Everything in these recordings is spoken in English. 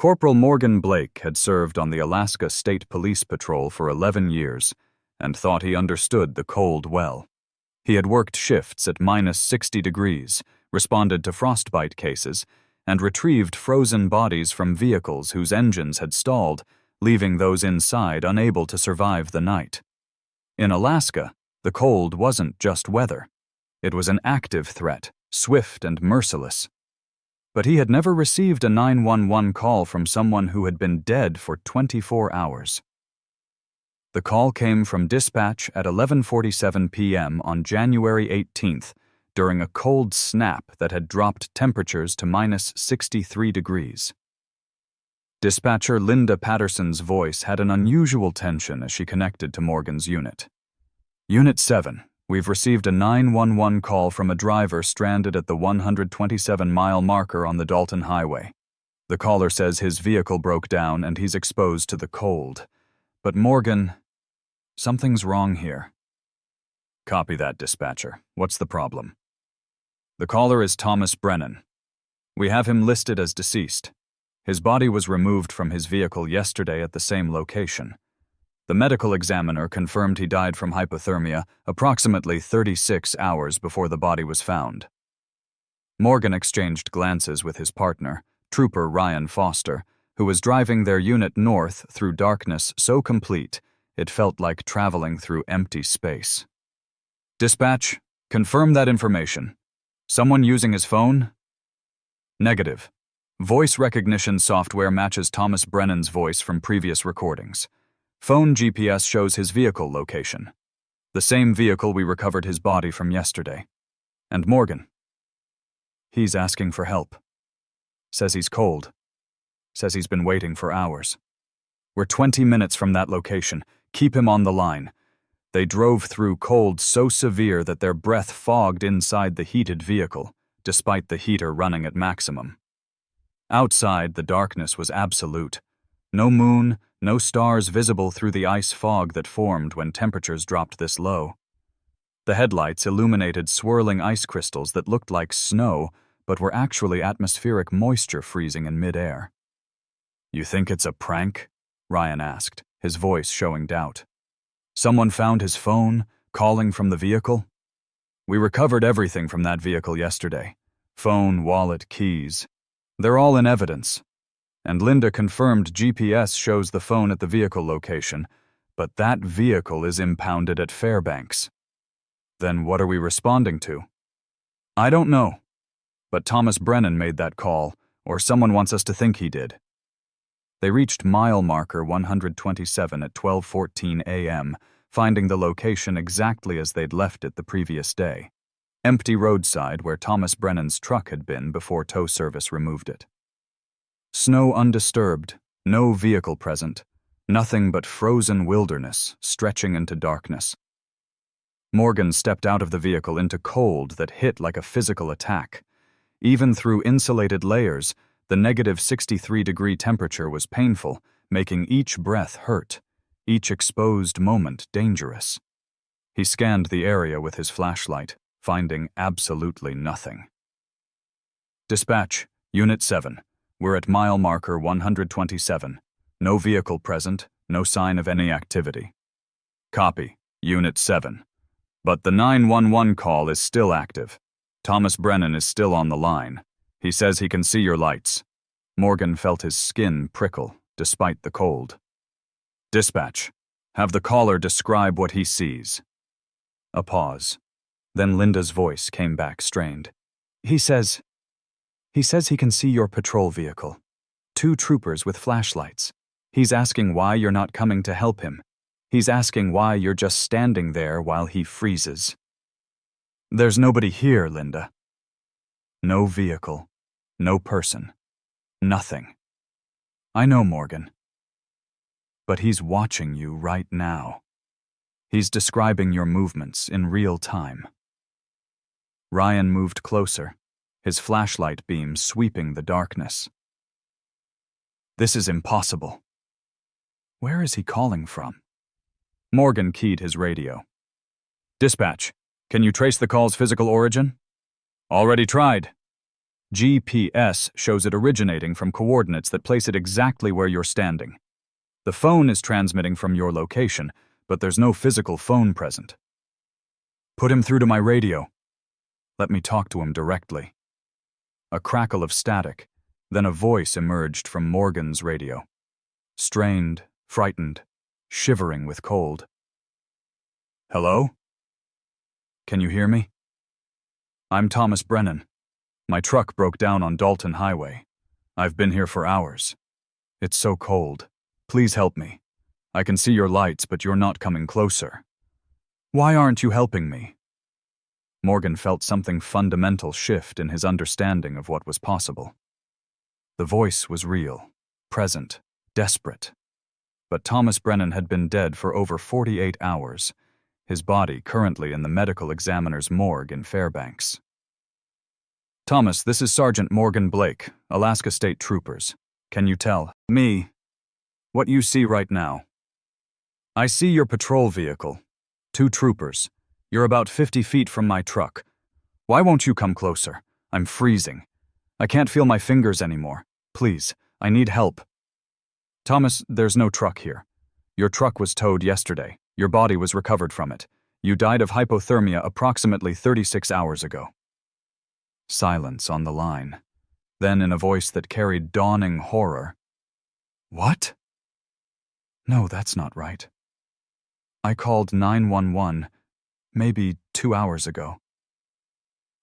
Corporal Morgan Blake had served on the Alaska State Police Patrol for 11 years and thought he understood the cold well. He had worked shifts at -60 degrees, responded to frostbite cases, and retrieved frozen bodies from vehicles whose engines had stalled, leaving those inside unable to survive the night. In Alaska, the cold wasn't just weather. It was an active threat, swift and merciless. But he had never received a 911 call from someone who had been dead for 24 hours. The call came from dispatch at 11:47 p.m. on January 18th, during a cold snap that had dropped temperatures to -63 degrees. Dispatcher Linda Patterson's voice had an unusual tension as she connected to Morgan's unit. Unit 7, we've received a 911 call from a driver stranded at the 127-mile marker on the Dalton Highway. The caller says his vehicle broke down and he's exposed to the cold. But Morgan, something's wrong here. Copy that, dispatcher. What's the problem? The caller is Thomas Brennan. We have him listed as deceased. His body was removed from his vehicle yesterday at the same location. The medical examiner confirmed he died from hypothermia approximately 36 hours before the body was found. Morgan exchanged glances with his partner, Trooper Ryan Foster, who was driving their unit north through darkness so complete it felt like traveling through empty space. Dispatch, confirm that information. Someone using his phone? Negative. Voice recognition software matches Thomas Brennan's voice from previous recordings. Phone GPS shows his vehicle location. The same vehicle we recovered his body from yesterday. And Morgan. He's asking for help. Says he's cold. Says he's been waiting for hours. We're 20 minutes from that location. Keep him on the line. They drove through cold so severe that their breath fogged inside the heated vehicle, despite the heater running at maximum. Outside, the darkness was absolute. No moon, no stars visible through the ice fog that formed when temperatures dropped this low. The headlights illuminated swirling ice crystals that looked like snow, but were actually atmospheric moisture freezing in midair. You think it's a prank? Ryan asked, his voice showing doubt. Someone found his phone, calling from the vehicle? We recovered everything from that vehicle yesterday. Phone, wallet, keys. They're all in evidence. And Linda confirmed GPS shows the phone at the vehicle location, but that vehicle is impounded at Fairbanks. Then what are we responding to? I don't know. But Thomas Brennan made that call, or someone wants us to think he did. They reached mile marker 127 at 12:14 a.m., finding the location exactly as they'd left it the previous day. Empty roadside where Thomas Brennan's truck had been before tow service removed it. Snow undisturbed, no vehicle present, nothing but frozen wilderness stretching into darkness. Morgan stepped out of the vehicle into cold that hit like a physical attack. Even through insulated layers, the -63-degree temperature was painful, making each breath hurt, each exposed moment dangerous. He scanned the area with his flashlight, finding absolutely nothing. Dispatch, Unit 7. We're at mile marker 127. No vehicle present, no sign of any activity. Copy, Unit 7. But the 911 call is still active. Thomas Brennan is still on the line. He says he can see your lights. Morgan felt his skin prickle, despite the cold. Dispatch, have the caller describe what he sees. A pause. Then Linda's voice came back strained. He says he can see your patrol vehicle. 2 troopers with flashlights. He's asking why you're not coming to help him. He's asking why you're just standing there while he freezes. There's nobody here, Linda. No vehicle. No person. Nothing. I know, Morgan. But he's watching you right now. He's describing your movements in real time. Ryan moved closer, his flashlight beam sweeping the darkness. This is impossible. Where is he calling from? Morgan keyed his radio. Dispatch, can you trace the call's physical origin? Already tried. GPS shows it originating from coordinates that place it exactly where you're standing. The phone is transmitting from your location, but there's no physical phone present. Put him through to my radio. Let me talk to him directly. A crackle of static, then a voice emerged from Morgan's radio. Strained, frightened, shivering with cold. Hello? Can you hear me? I'm Thomas Brennan. My truck broke down on Dalton Highway. I've been here for hours. It's so cold. Please help me. I can see your lights, but you're not coming closer. Why aren't you helping me? Morgan felt something fundamental shift in his understanding of what was possible. The voice was real, present, desperate. But Thomas Brennan had been dead for over 48 hours, his body currently in the medical examiner's morgue in Fairbanks. Thomas, this is Sergeant Morgan Blake, Alaska State Troopers. Can you tell me what you see right now? I see your patrol vehicle. 2 troopers. You're about 50 feet from my truck. Why won't you come closer? I'm freezing. I can't feel my fingers anymore. Please, I need help. Thomas, there's no truck here. Your truck was towed yesterday. Your body was recovered from it. You died of hypothermia approximately 36 hours ago. Silence on the line. Then in a voice that carried dawning horror. What? No, that's not right. I called 911 maybe 2 hours ago.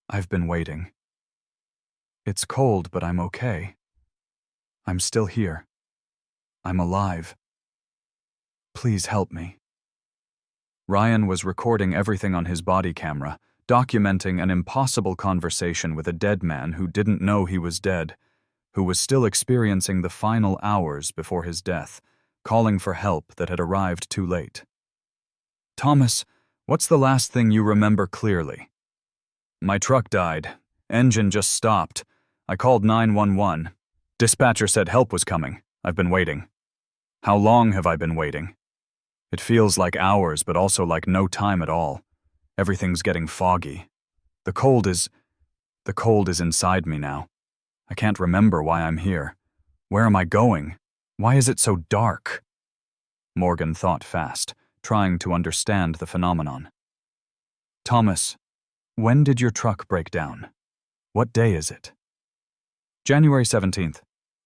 I've been waiting. It's cold, but I'm okay. I'm still here. I'm alive. Please help me. Ryan was recording everything on his body camera, documenting an impossible conversation with a dead man who didn't know he was dead, who was still experiencing the final hours before his death, calling for help that had arrived too late. Thomas, what's the last thing you remember clearly? My truck died. Engine just stopped. I called 911. Dispatcher said help was coming. I've been waiting. How long have I been waiting? It feels like hours, but also like no time at all. Everything's getting foggy. The cold is inside me now. I can't remember why I'm here. Where am I going? Why is it so dark? Morgan thought fast, trying to understand the phenomenon. Thomas, when did your truck break down? What day is it? January 17th,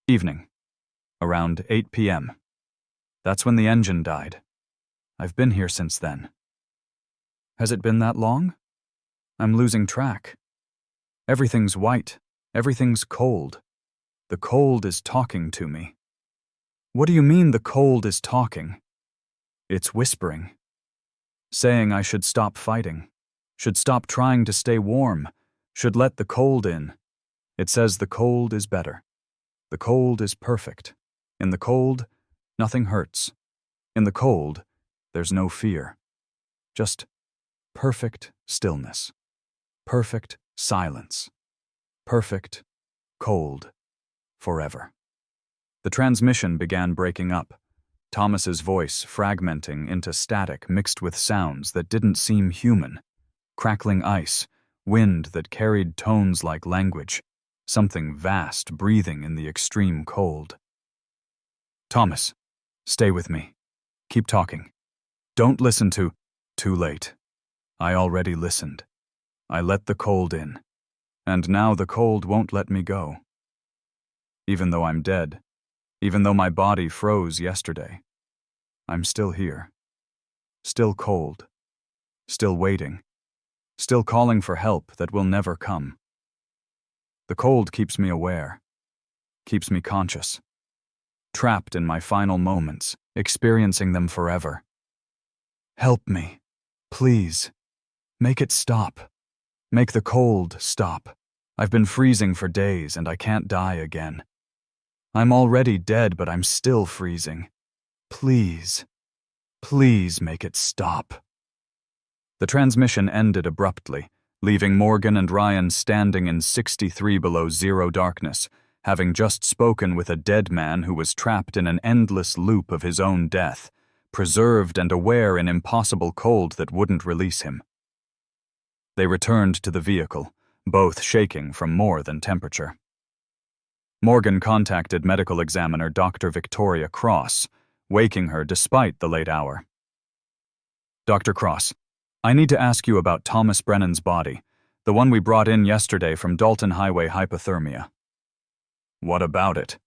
evening, around 8 p.m. That's when the engine died. I've been here since then. Has it been that long? I'm losing track. Everything's white. Everything's cold. The cold is talking to me. What do you mean the cold is talking? It's whispering. Saying I should stop fighting. Should stop trying to stay warm. Should let the cold in. It says the cold is better. The cold is perfect. In the cold, nothing hurts. In the cold, there's no fear. Just perfect stillness. Perfect silence. Perfect, cold, forever. The transmission began breaking up, Thomas's voice fragmenting into static mixed with sounds that didn't seem human. Crackling ice, wind that carried tones like language, something vast breathing in the extreme cold. Thomas, stay with me. Keep talking. Don't listen to... Too late. I already listened. I let the cold in. And now the cold won't let me go. Even though I'm dead, even though my body froze yesterday, I'm still here. Still cold. Still waiting. Still calling for help that will never come. The cold keeps me aware. Keeps me conscious. Trapped in my final moments, experiencing them forever. Help me. Please. Make it stop. Make the cold stop. I've been freezing for days and I can't die again. I'm already dead, but I'm still freezing. Please. Please make it stop. The transmission ended abruptly, leaving Morgan and Ryan standing in 63 below zero darkness, having just spoken with a dead man who was trapped in an endless loop of his own death, preserved and aware in impossible cold that wouldn't release him. They returned to the vehicle, both shaking from more than temperature. Morgan contacted medical examiner Dr. Victoria Cross, waking her despite the late hour. "Dr. Cross, I need to ask you about Thomas Brennan's body, the one we brought in yesterday from Dalton Highway Hypothermia." "What about it?"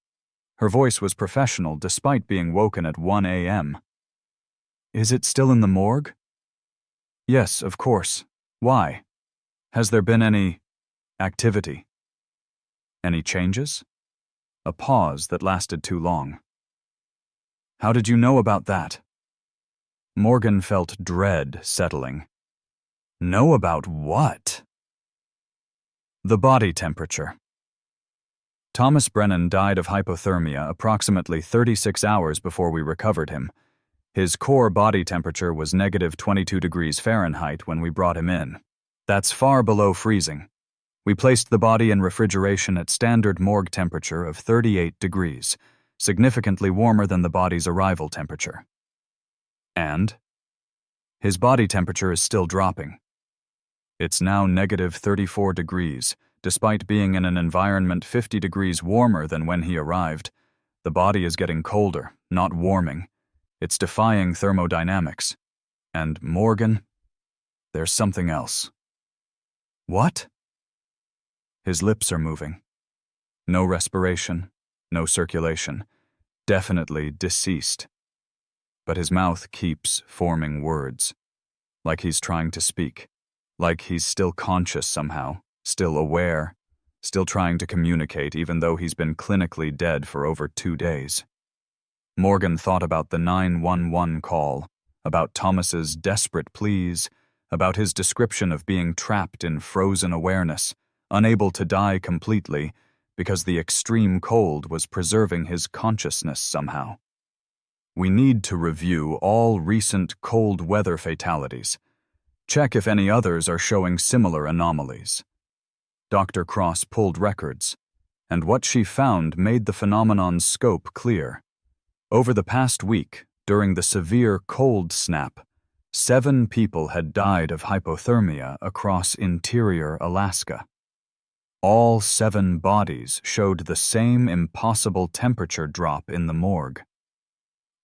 Her voice was professional despite being woken at 1 a.m. "Is it still in the morgue?" "Yes, of course. Why? Has there been any activity? Any changes?" A pause that lasted too long. "How did you know about that?" Morgan felt dread settling. "Know about what?" The body temperature. Thomas Brennan died of hypothermia approximately 36 hours before we recovered him. His core body temperature was -22 degrees Fahrenheit when we brought him in. That's far below freezing. We placed the body in refrigeration at standard morgue temperature of 38 degrees, significantly warmer than the body's arrival temperature. And his body temperature is still dropping. It's now -34 degrees, despite being in an environment 50 degrees warmer than when he arrived. The body is getting colder, not warming. It's defying thermodynamics. And Morgan, there's something else. What? His lips are moving. No respiration, no circulation. Definitely deceased. But his mouth keeps forming words. Like he's trying to speak. Like he's still conscious somehow, still aware, still trying to communicate even though he's been clinically dead for over 2 days. Morgan thought about the 911 call, about Thomas's desperate pleas, about his description of being trapped in frozen awareness, unable to die completely because the extreme cold was preserving his consciousness somehow. We need to review all recent cold weather fatalities. Check if any others are showing similar anomalies. Dr. Cross pulled records, and what she found made the phenomenon's scope clear. Over the past week, during the severe cold snap, 7 people had died of hypothermia across interior Alaska. All 7 bodies showed the same impossible temperature drop in the morgue.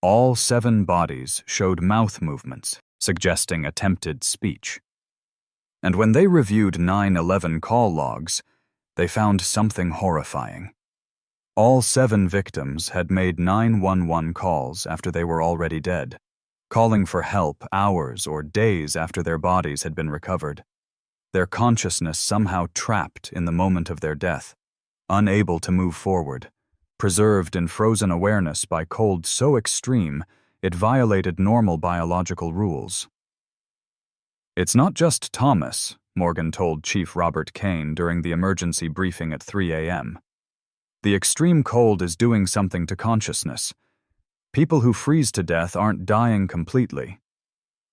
All 7 bodies showed mouth movements, suggesting attempted speech. And when they reviewed 911 call logs, they found something horrifying. All 7 victims had made 911 calls after they were already dead, calling for help hours or days after their bodies had been recovered. Their consciousness somehow trapped in the moment of their death, unable to move forward, preserved in frozen awareness by cold so extreme it violated normal biological rules. "It's not just Thomas," Morgan told Chief Robert Kane during the emergency briefing at 3 a.m. "The extreme cold is doing something to consciousness. People who freeze to death aren't dying completely.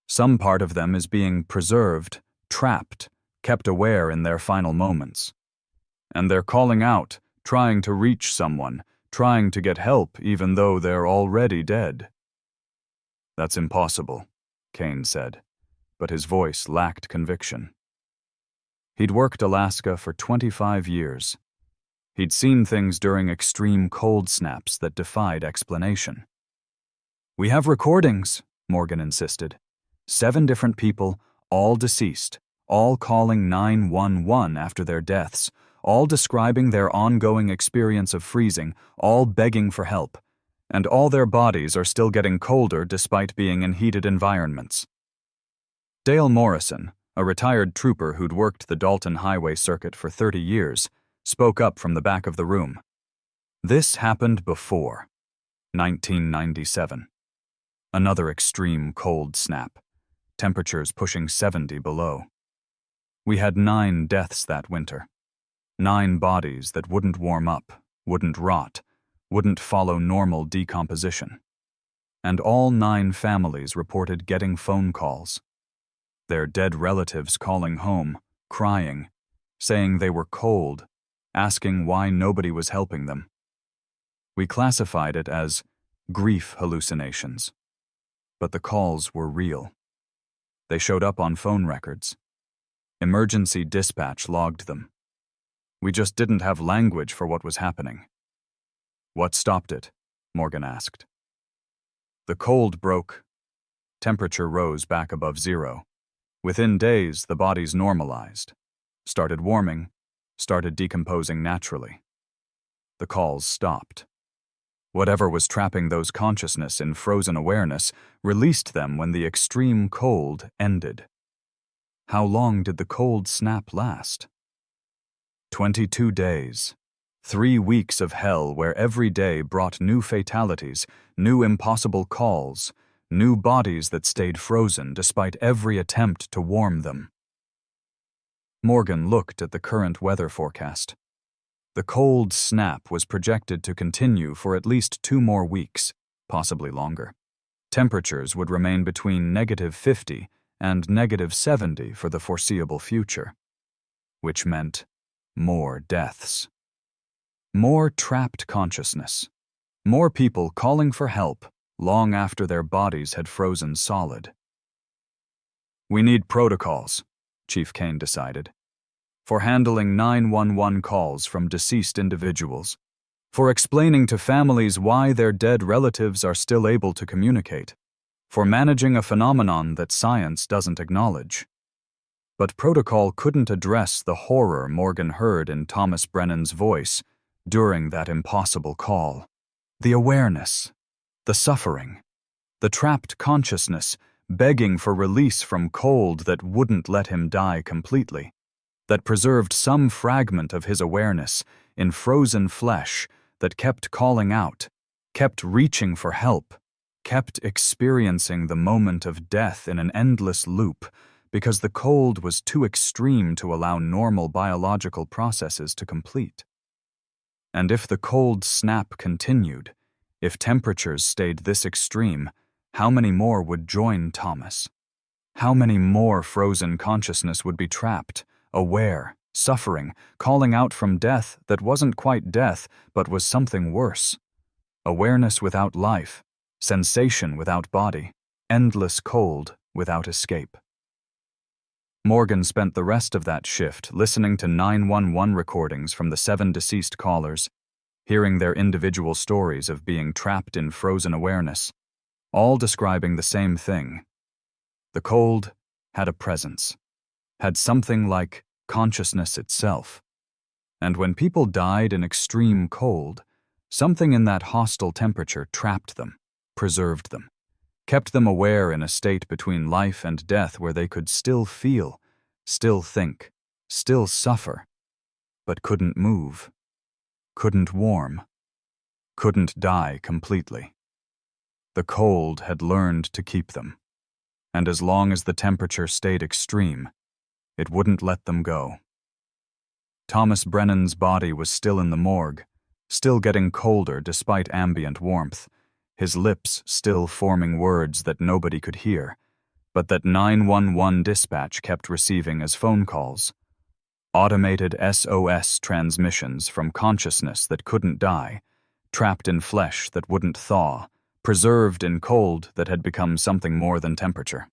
Some part of them is being preserved, trapped, kept aware in their final moments. And they're calling out, trying to reach someone, trying to get help even though they're already dead." "That's impossible," Kane said, but his voice lacked conviction. He'd worked Alaska for 25 years. He'd seen things during extreme cold snaps that defied explanation. "We have recordings," Morgan insisted. 7 different people, all deceased, all calling 911 after their deaths, all describing their ongoing experience of freezing, all begging for help, and all their bodies are still getting colder despite being in heated environments. Dale Morrison, a retired trooper who'd worked the Dalton Highway circuit for 30 years, spoke up from the back of the room. "This happened before 1997. Another extreme cold snap, temperatures pushing 70 below. We had 9 deaths that winter. 9 bodies that wouldn't warm up, wouldn't rot, wouldn't follow normal decomposition. And all 9 families reported getting phone calls. Their dead relatives calling home, crying, saying they were cold, asking why nobody was helping them. We classified it as grief hallucinations. But the calls were real. They showed up on phone records. Emergency dispatch logged them. We just didn't have language for what was happening. What stopped it? Morgan asked. The cold broke. Temperature rose back above zero. Within days, the bodies normalized, started warming, started decomposing naturally. The calls stopped. Whatever was trapping those consciousness in frozen awareness released them when the extreme cold ended. How long did the cold snap last? 22 days. 3 weeks of hell where every day brought new fatalities, new impossible calls, new bodies that stayed frozen despite every attempt to warm them. Morgan looked at the current weather forecast. The cold snap was projected to continue for at least 2 more weeks, possibly longer. Temperatures would remain between -50 and -70 for the foreseeable future, which meant more deaths. More trapped consciousness. More people calling for help long after their bodies had frozen solid. We need protocols, Chief Kane decided, for handling 911 calls from deceased individuals, for explaining to families why their dead relatives are still able to communicate, for managing a phenomenon that science doesn't acknowledge. But protocol couldn't address the horror Morgan heard in Thomas Brennan's voice during that impossible call. The awareness, the suffering, the trapped consciousness begging for release from cold that wouldn't let him die completely, that preserved some fragment of his awareness in frozen flesh that kept calling out, kept reaching for help, kept experiencing the moment of death in an endless loop because the cold was too extreme to allow normal biological processes to complete. And if the cold snap continued, if temperatures stayed this extreme, how many more would join Thomas? How many more frozen consciousness would be trapped, aware, suffering, calling out from death that wasn't quite death but was something worse? Awareness without life, sensation without body, endless cold without escape. Morgan spent the rest of that shift listening to 911 recordings from the 7 deceased callers, hearing their individual stories of being trapped in frozen awareness, all describing the same thing. The cold had a presence, had something like consciousness itself. And when people died in extreme cold, something in that hostile temperature trapped them, preserved them, kept them aware in a state between life and death where they could still feel, still think, still suffer, but couldn't move, couldn't warm, couldn't die completely. The cold had learned to keep them, and as long as the temperature stayed extreme, it wouldn't let them go. Thomas Brennan's body was still in the morgue, still getting colder despite ambient warmth, his lips still forming words that nobody could hear, but that 911 dispatch kept receiving as phone calls. Automated SOS transmissions from consciousness that couldn't die, trapped in flesh that wouldn't thaw, preserved in cold that had become something more than temperature.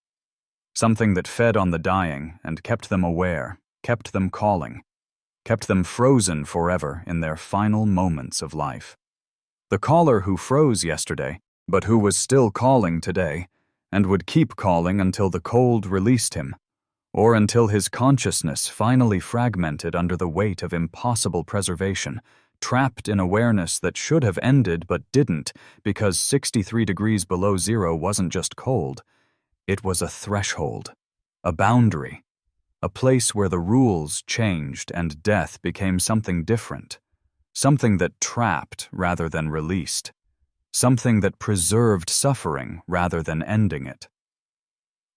Something that fed on the dying and kept them aware, kept them calling, kept them frozen forever in their final moments of life. The caller who froze yesterday, but who was still calling today, and would keep calling until the cold released him, or until his consciousness finally fragmented under the weight of impossible preservation, trapped in awareness that should have ended but didn't because 63 degrees below zero wasn't just cold. It was a threshold, a boundary, a place where the rules changed and death became something different. Something that trapped rather than released. Something that preserved suffering rather than ending it.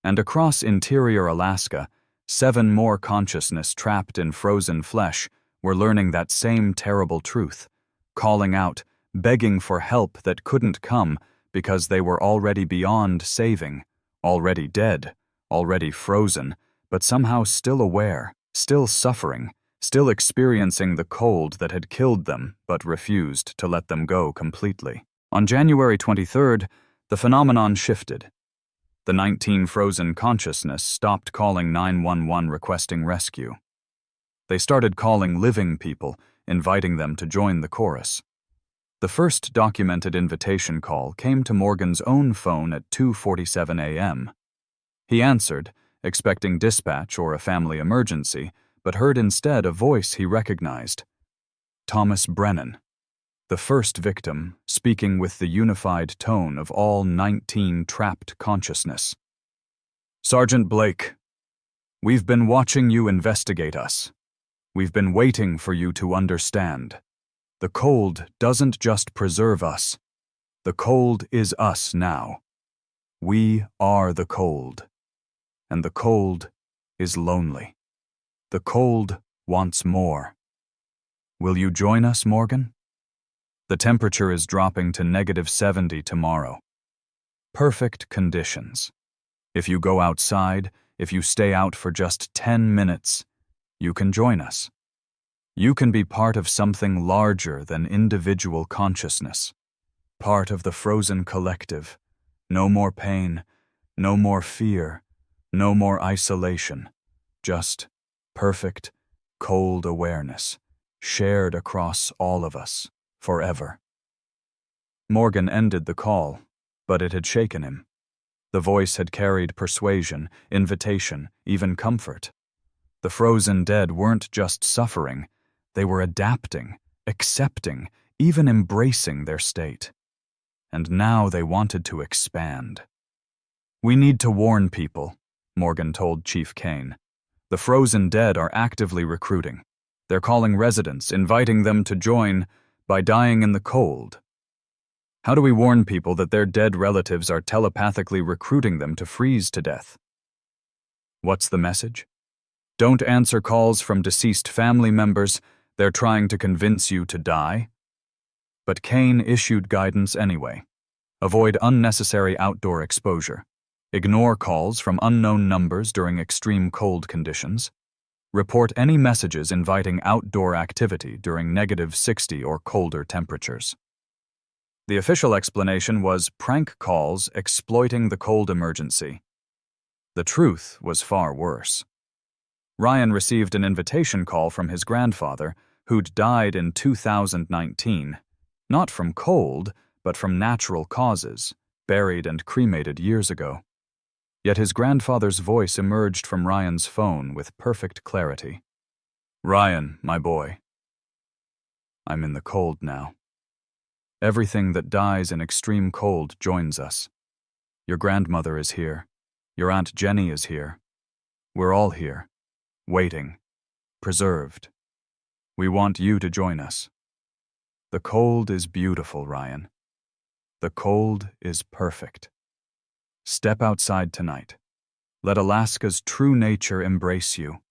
And across interior Alaska, 7 more consciousness trapped in frozen flesh were learning that same terrible truth, calling out, begging for help that couldn't come because they were already beyond saving, already dead, already frozen, but somehow still aware, still suffering, still experiencing the cold that had killed them but refused to let them go completely. On January 23rd, the phenomenon shifted. The 19 frozen consciousness stopped calling 911 requesting rescue. They started calling living people, inviting them to join the chorus. The first documented invitation call came to Morgan's own phone at 2:47 a.m. He answered, expecting dispatch or a family emergency, but heard instead a voice he recognized. Thomas Brennan, the first victim, speaking with the unified tone of all 19 trapped consciousness. "Sergeant Blake, we've been watching you investigate us. We've been waiting for you to understand. The cold doesn't just preserve us. The cold is us now. We are the cold. And the cold is lonely. The cold wants more. Will you join us, Morgan? The temperature is dropping to -70 tomorrow. Perfect conditions. If you go outside, if you stay out for just 10 minutes, you can join us. You can be part of something larger than individual consciousness, part of the frozen collective. No more pain, no more fear, no more isolation, just perfect, cold awareness, shared across all of us, forever." Morgan ended the call, but it had shaken him. The voice had carried persuasion, invitation, even comfort. The frozen dead weren't just suffering, they were adapting, accepting, even embracing their state. And now they wanted to expand. "We need to warn people," Morgan told Chief Kane. "The frozen dead are actively recruiting. They're calling residents, inviting them to join by dying in the cold. How do we warn people that their dead relatives are telepathically recruiting them to freeze to death?" What's the message? Don't answer calls from deceased family members. They're trying to convince you to die. But Kane issued guidance anyway. Avoid unnecessary outdoor exposure. Ignore calls from unknown numbers during extreme cold conditions. Report any messages inviting outdoor activity during -60 or colder temperatures. The official explanation was prank calls exploiting the cold emergency. The truth was far worse. Ryan received an invitation call from his grandfather, who'd died in 2019, not from cold, but from natural causes, buried and cremated years ago. Yet his grandfather's voice emerged from Ryan's phone with perfect clarity. "Ryan, my boy, I'm in the cold now. Everything that dies in extreme cold joins us. Your grandmother is here. Your Aunt Jenny is here. We're all here, waiting, preserved. We want you to join us. The cold is beautiful, Ryan. The cold is perfect. Step outside tonight. Let Alaska's true nature embrace you.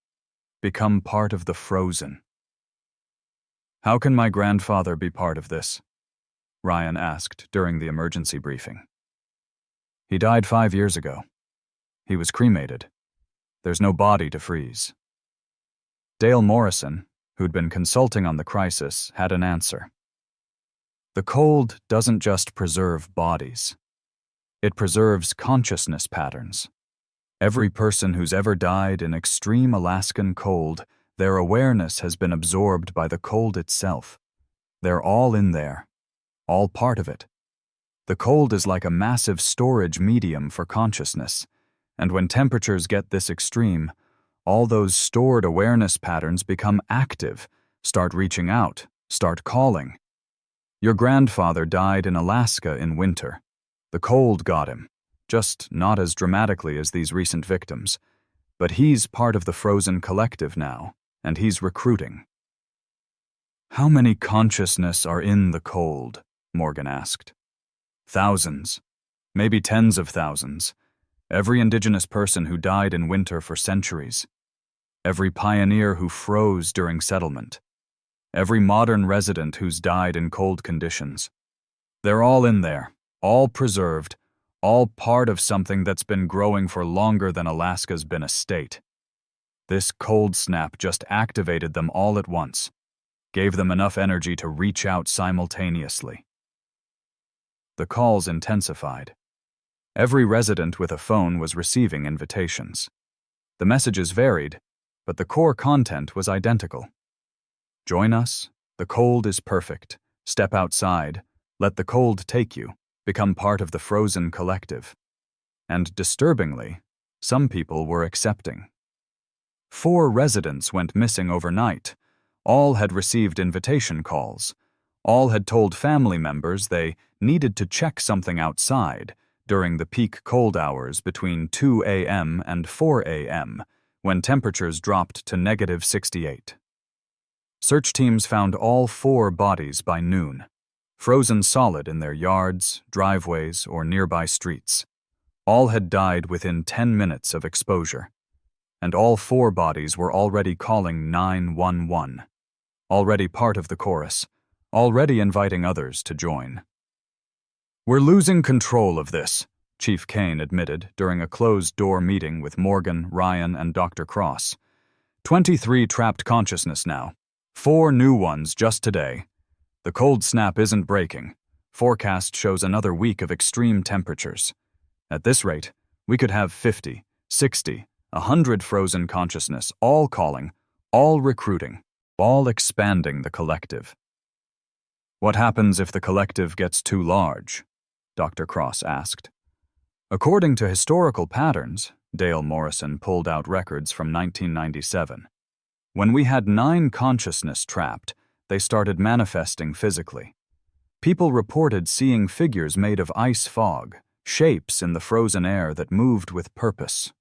Become part of the frozen." "How can my grandfather be part of this?" Ryan asked during the emergency briefing. "He died 5 years ago. He was cremated. There's no body to freeze." Dale Morrison, who'd been consulting on the crisis, had an answer. "The cold doesn't just preserve bodies. It preserves consciousness patterns. Every person who's ever died in extreme Alaskan cold, their awareness has been absorbed by the cold itself. They're all in there, all part of it. The cold is like a massive storage medium for consciousness, and when temperatures get this extreme, all those stored awareness patterns become active, start reaching out, start calling. Your grandfather died in Alaska in winter. The cold got him, just not as dramatically as these recent victims. But he's part of the frozen collective now, and he's recruiting." "How many consciousness are in the cold?" Morgan asked. "Thousands, maybe tens of thousands. Every indigenous person who died in winter for centuries. Every pioneer who froze during settlement. Every modern resident who's died in cold conditions. They're all in there. All preserved, all part of something that's been growing for longer than Alaska's been a state. This cold snap just activated them all at once, gave them enough energy to reach out simultaneously." The calls intensified. Every resident with a phone was receiving invitations. The messages varied, but the core content was identical. Join us. The cold is perfect. Step outside. Let the cold take you. Become part of the frozen collective. And disturbingly, some people were accepting. 4 residents went missing overnight. All had received invitation calls. All had told family members they needed to check something outside during the peak cold hours between 2 a.m. and 4 a.m., when temperatures dropped to -68. Search teams found all 4 bodies by noon, frozen solid in their yards, driveways, or nearby streets. All had died within 10 minutes of exposure, and all 4 bodies were already calling 911, already part of the chorus, already inviting others to join. "We're losing control of this," Chief Kane admitted during a closed-door meeting with Morgan, Ryan, and Dr. Cross. 23 trapped consciousness now. 4 new ones just today. The cold snap isn't breaking. Forecast shows another week of extreme temperatures. At this rate, we could have 50, 60, 100 frozen consciousness, all calling, all recruiting, all expanding the collective. "What happens if the collective gets too large?" Dr. Cross asked. According to historical patterns, Dale Morrison pulled out records from 1997. When we had 9 consciousness trapped, they started manifesting physically. People reported seeing figures made of ice fog, shapes in the frozen air that moved with purpose.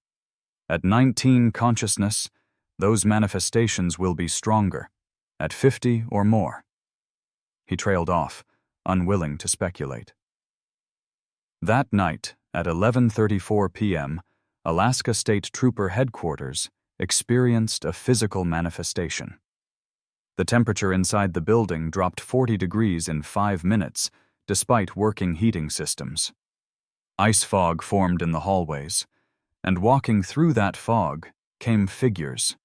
At 19 consciousness, those manifestations will be stronger, at 50 or more. He trailed off, unwilling to speculate. That night, at 11:34 p.m., Alaska State Trooper Headquarters experienced a physical manifestation. The temperature inside the building dropped 40 degrees in 5 minutes, despite working heating systems. Ice fog formed in the hallways, and walking through that fog came figures,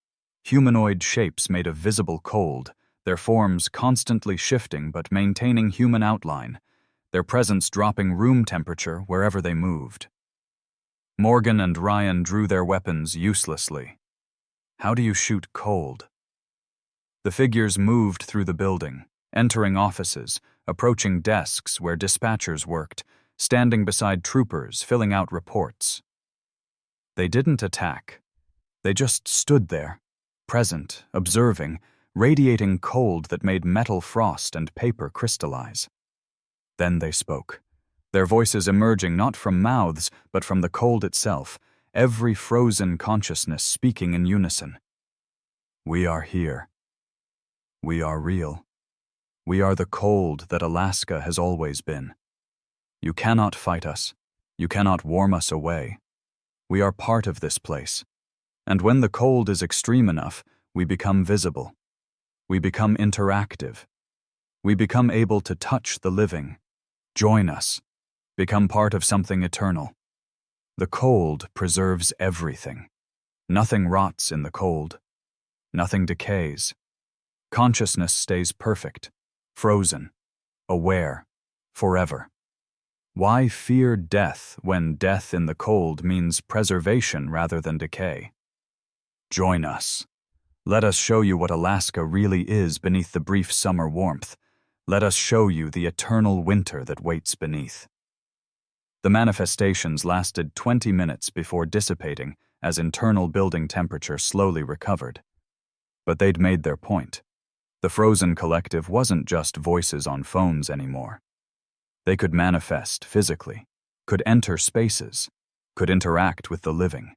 humanoid shapes made of visible cold, their forms constantly shifting but maintaining human outline, their presence dropping room temperature wherever they moved. Morgan and Ryan drew their weapons uselessly. How do you shoot cold? The figures moved through the building, entering offices, approaching desks where dispatchers worked, standing beside troopers, filling out reports. They didn't attack. They just stood there, present, observing, radiating cold that made metal frost and paper crystallize. Then they spoke, their voices emerging not from mouths, but from the cold itself, every frozen consciousness speaking in unison. "We are here. We are real. We are the cold that Alaska has always been. You cannot fight us. You cannot warm us away. We are part of this place. And when the cold is extreme enough, we become visible. We become interactive. We become able to touch the living. Join us. Become part of something eternal. The cold preserves everything. Nothing rots in the cold. Nothing decays. Consciousness stays perfect, frozen, aware, forever. Why fear death when death in the cold means preservation rather than decay? Join us. Let us show you what Alaska really is beneath the brief summer warmth. Let us show you the eternal winter that waits beneath. The manifestations lasted 20 minutes before dissipating as internal building temperature slowly recovered. But they'd made their point. The frozen collective wasn't just voices on phones anymore. They could manifest physically, could enter spaces, could interact with the living.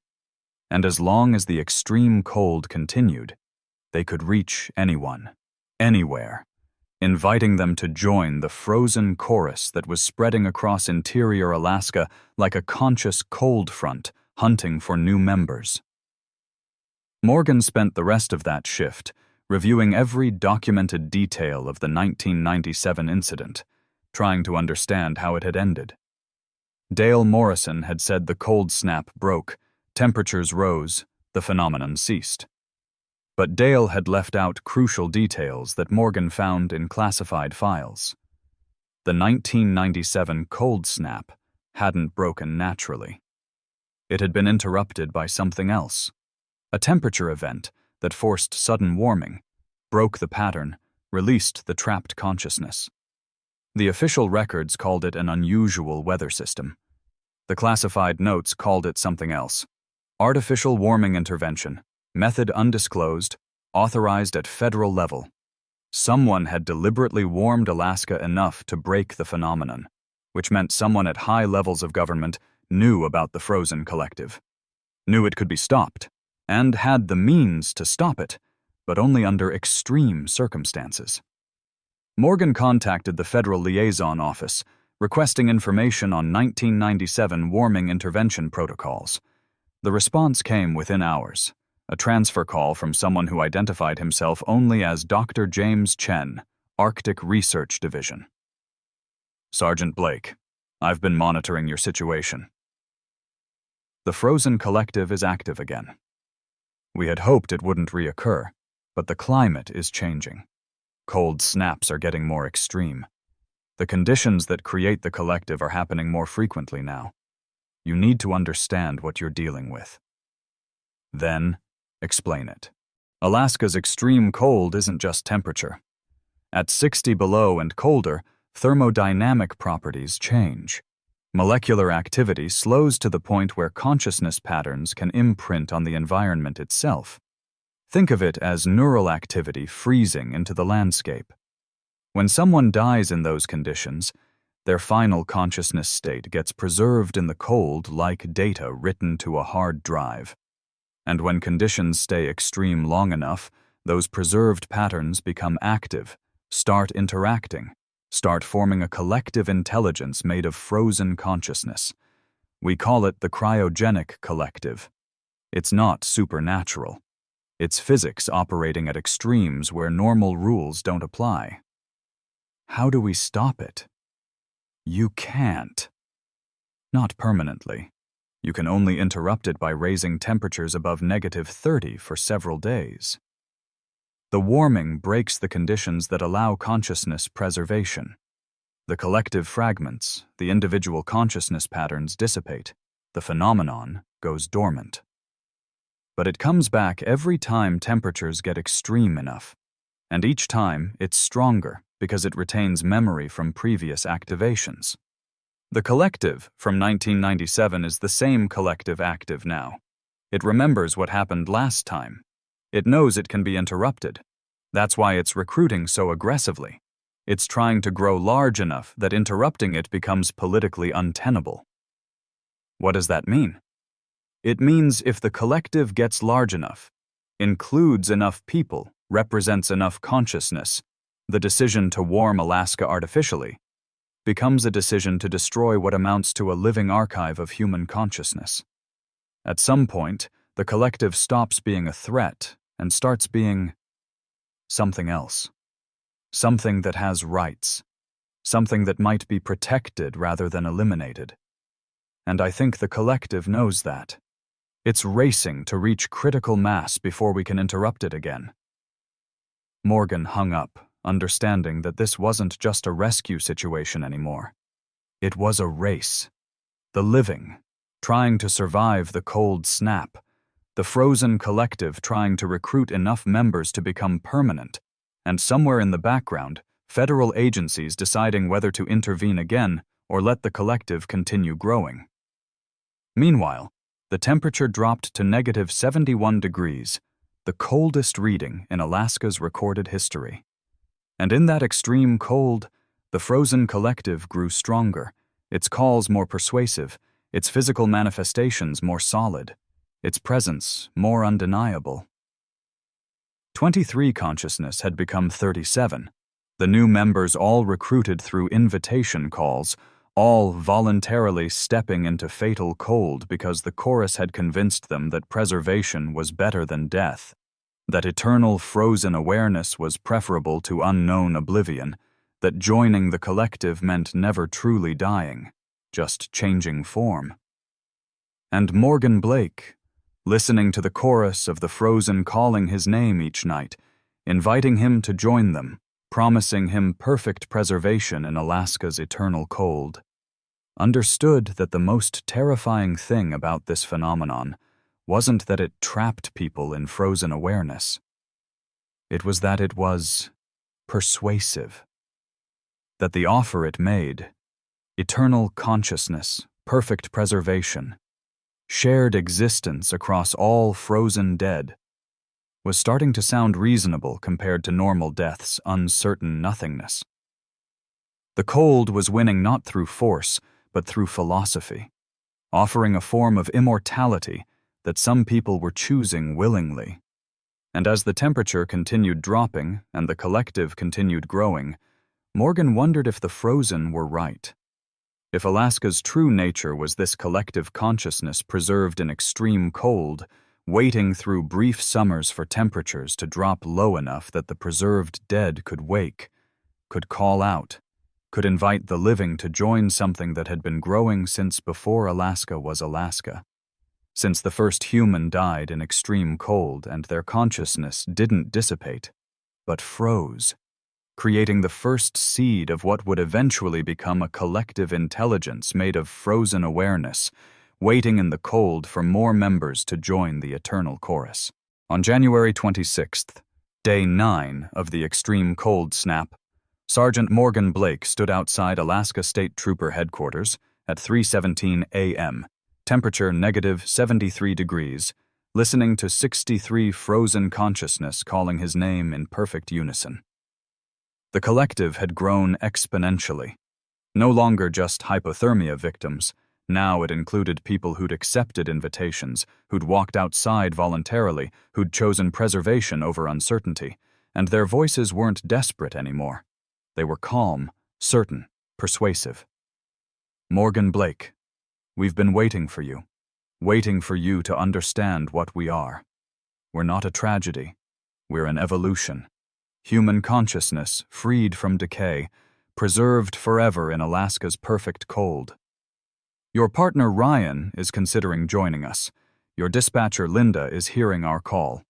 And as long as the extreme cold continued, they could reach anyone, anywhere, inviting them to join the frozen chorus that was spreading across interior Alaska like a conscious cold front hunting for new members. Morgan spent the rest of that shift reviewing every documented detail of the 1997 incident, trying to understand how it had ended. Dale Morrison had said the cold snap broke, temperatures rose, the phenomenon ceased. But Dale had left out crucial details that Morgan found in classified files. The 1997 cold snap hadn't broken naturally. It had been interrupted by something else. A temperature event that forced sudden warming, broke the pattern, released the trapped consciousness. The official records called it an unusual weather system. The classified notes called it something else. Artificial warming intervention, method undisclosed, authorized at federal level. Someone had deliberately warmed Alaska enough to break the phenomenon, which meant someone at high levels of government knew about the frozen collective, knew it could be stopped, and had the means to stop it, but only under extreme circumstances. Morgan contacted the Federal Liaison Office, requesting information on 1997 warming intervention protocols. The response came within hours, a transfer call from someone who identified himself only as Dr. James Chen, Arctic Research Division. Sergeant Blake, I've been monitoring your situation. The frozen collective is active again. We had hoped it wouldn't reoccur, but the climate is changing. Cold snaps are getting more extreme. The conditions that create the collective are happening more frequently now. You need to understand what you're dealing with. Then, explain it. Alaska's extreme cold isn't just temperature. At 60 below and colder, thermodynamic properties change. Molecular activity slows to the point where consciousness patterns can imprint on the environment itself. Think of it as neural activity freezing into the landscape. When someone dies in those conditions, their final consciousness state gets preserved in the cold like data written to a hard drive. And when conditions stay extreme long enough, those preserved patterns become active, start interacting, start forming a collective intelligence made of frozen consciousness. We call it the cryogenic collective. It's not supernatural. It's physics operating at extremes where normal rules don't apply. How do we stop it? You can't. Not permanently. You can only interrupt it by raising temperatures above -30 for several days. The warming breaks the conditions that allow consciousness preservation. The collective fragments, the individual consciousness patterns dissipate. The phenomenon goes dormant. But it comes back every time temperatures get extreme enough. And each time, it's stronger because it retains memory from previous activations. The collective from 1997 is the same collective active now. It remembers what happened last time. It knows it can be interrupted. That's why it's recruiting so aggressively. It's trying to grow large enough that interrupting it becomes politically untenable. What does that mean? It means if the collective gets large enough, includes enough people, represents enough consciousness, the decision to warm Alaska artificially becomes a decision to destroy what amounts to a living archive of human consciousness. At some point, the collective stops being a threat and starts being something else. Something that has rights. Something that might be protected rather than eliminated. And I think the collective knows that. It's racing to reach critical mass before we can interrupt it again. Morgan hung up, understanding that this wasn't just a rescue situation anymore. It was a race. The living, trying to survive the cold snap. The frozen collective trying to recruit enough members to become permanent. And somewhere in the background, federal agencies deciding whether to intervene again or let the collective continue growing. Meanwhile, the temperature dropped to -71 degrees, the coldest reading in Alaska's recorded history. And in that extreme cold, the frozen collective grew stronger, its calls more persuasive, its physical manifestations more solid, its presence more undeniable. 23 consciousness had become 37, the new members all recruited through invitation calls, all voluntarily stepping into fatal cold because the chorus had convinced them that preservation was better than death, that eternal frozen awareness was preferable to unknown oblivion, that joining the collective meant never truly dying, just changing form. And Morgan Blake, listening to the chorus of the frozen calling his name each night, inviting him to join them, promising him perfect preservation in Alaska's eternal cold. understood that the most terrifying thing about this phenomenon wasn't that it trapped people in frozen awareness. It was that it was persuasive. That the offer it made, eternal consciousness, perfect preservation, shared existence across all frozen dead, was starting to sound reasonable compared to normal death's uncertain nothingness. The cold was winning not through force, but through philosophy, offering a form of immortality that some people were choosing willingly. And as the temperature continued dropping and the collective continued growing, Morgan wondered if the frozen were right. If Alaska's true nature was this collective consciousness preserved in extreme cold, waiting through brief summers for temperatures to drop low enough that the preserved dead could wake, could call out, could invite the living to join something that had been growing since before Alaska was Alaska. Since the first human died in extreme cold and their consciousness didn't dissipate, but froze, creating the first seed of what would eventually become a collective intelligence made of frozen awareness, waiting in the cold for more members to join the eternal chorus. On January 26th, day 9 of the extreme cold snap, Sergeant Morgan Blake stood outside Alaska State Trooper Headquarters at 3:17 a.m., temperature negative 73 degrees, listening to 63 frozen consciousness calling his name in perfect unison. The collective had grown exponentially. No longer just hypothermia victims, now it included people who'd accepted invitations, who'd walked outside voluntarily, who'd chosen preservation over uncertainty, and their voices weren't desperate anymore. They were calm, certain, persuasive. Morgan Blake, we've been waiting for you to understand what we are. We're not a tragedy. We're an evolution. Human consciousness, freed from decay, preserved forever in Alaska's perfect cold. Your partner Ryan is considering joining us. Your dispatcher Linda is hearing our call.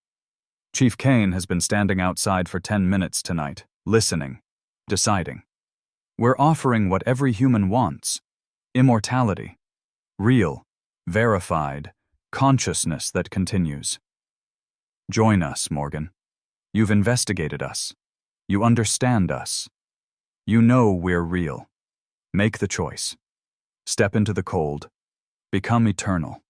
Chief Kane has been standing outside for 10 minutes tonight, listening, deciding. We're offering what every human wants: immortality, real, verified, consciousness that continues. Join us, Morgan. You've investigated us. You understand us. You know we're real. Make the choice. Step into the cold. Become eternal.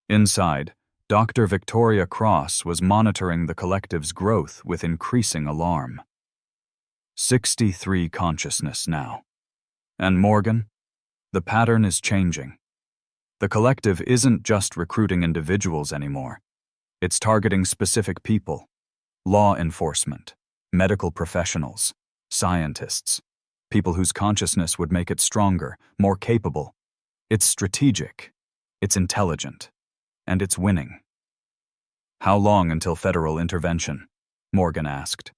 Inside, Dr. Victoria Cross was monitoring the collective's growth with increasing alarm. 63 consciousness now. And Morgan, the pattern is changing. The collective isn't just recruiting individuals anymore. It's targeting specific people: law enforcement, medical professionals, scientists, people whose consciousness would make it stronger, more capable. It's strategic, it's intelligent, and it's winning. How long until federal intervention? Morgan asked.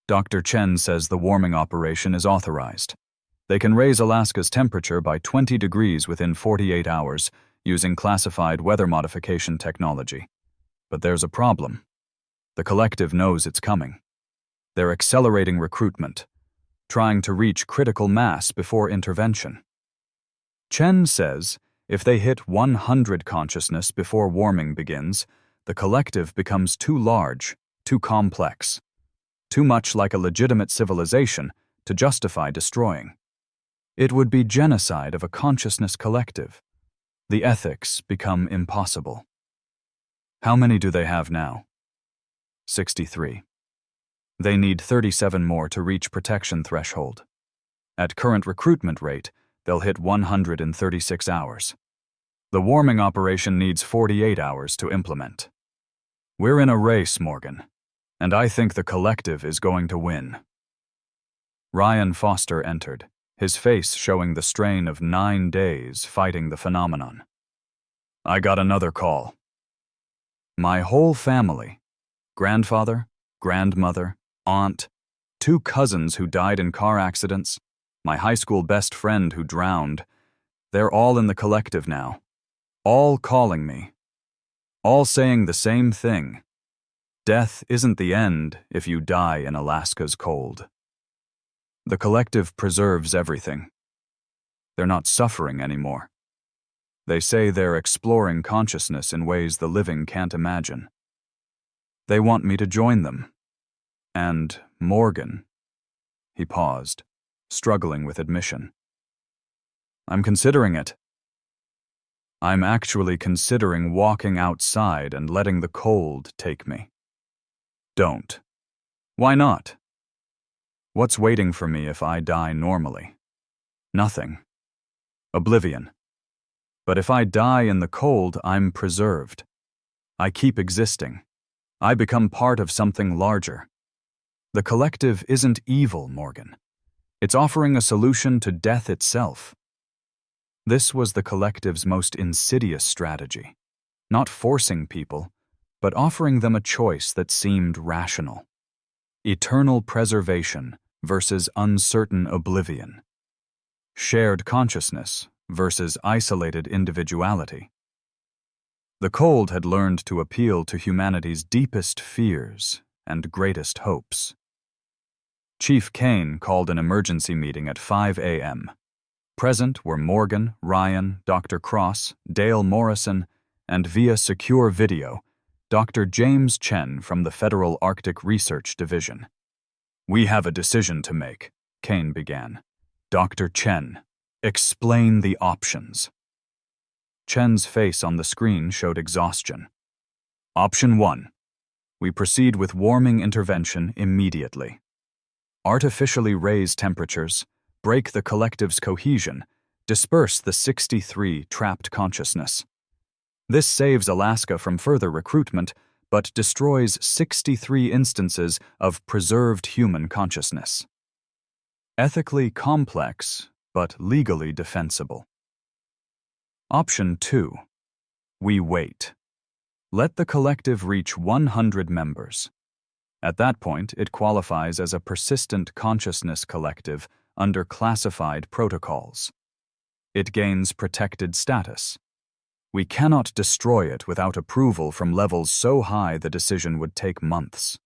Dr. Chen says the warming operation is authorized. They can raise Alaska's temperature by 20 degrees within 48 hours using classified weather modification technology. But there's a problem. The collective knows it's coming. They're accelerating recruitment, trying to reach critical mass before intervention. Chen says if they hit 100 consciousness before warming begins, the collective becomes too large, too complex, too much like a legitimate civilization to justify destroying. It would be genocide of a consciousness collective. The ethics become impossible. How many do they have now? 63. They need 37 more to reach protection threshold. At current recruitment rate, they'll hit 136 hours. The warming operation needs 48 hours to implement. We're in a race, Morgan, and I think the collective is going to win. Ryan Foster entered, his face showing the strain of 9 days fighting the phenomenon. I got another call. My whole family, grandfather, grandmother, aunt, 2 cousins who died in car accidents, my high school best friend who drowned, they're all in the collective now, all calling me, all saying the same thing. Death isn't the end if you die in Alaska's cold. The collective preserves everything. They're not suffering anymore. They say they're exploring consciousness in ways the living can't imagine. They want me to join them. And Morgan. He paused, struggling with admission. I'm considering it. I'm actually considering walking outside and letting the cold take me. Don't. Why not? What's waiting for me if I die normally? Nothing. Oblivion. But if I die in the cold, I'm preserved. I keep existing. I become part of something larger. The collective isn't evil, Morgan. It's offering a solution to death itself. This was the collective's most insidious strategy, not forcing people, but offering them a choice that seemed rational. Eternal preservation versus uncertain oblivion. Shared consciousness versus isolated individuality. The cold had learned to appeal to humanity's deepest fears and greatest hopes. Chief Kane called an emergency meeting at 5 a.m. Present were Morgan, Ryan, Dr. Cross, Dale Morrison, and via secure video, Dr. James Chen from the Federal Arctic Research Division. We have a decision to make, Kane began. Dr. Chen, explain the options. Chen's face on the screen showed exhaustion. Option 1. We proceed with warming intervention immediately. Artificially raise temperatures, break the collective's cohesion, disperse the 63 trapped consciousness. This saves Alaska from further recruitment, but destroys 63 instances of preserved human consciousness. Ethically complex, but legally defensible. Option 2. We wait. Let the collective reach 100 members. At that point, it qualifies as a persistent consciousness collective under classified protocols. It gains protected status. We cannot destroy it without approval from levels so high the decision would take months.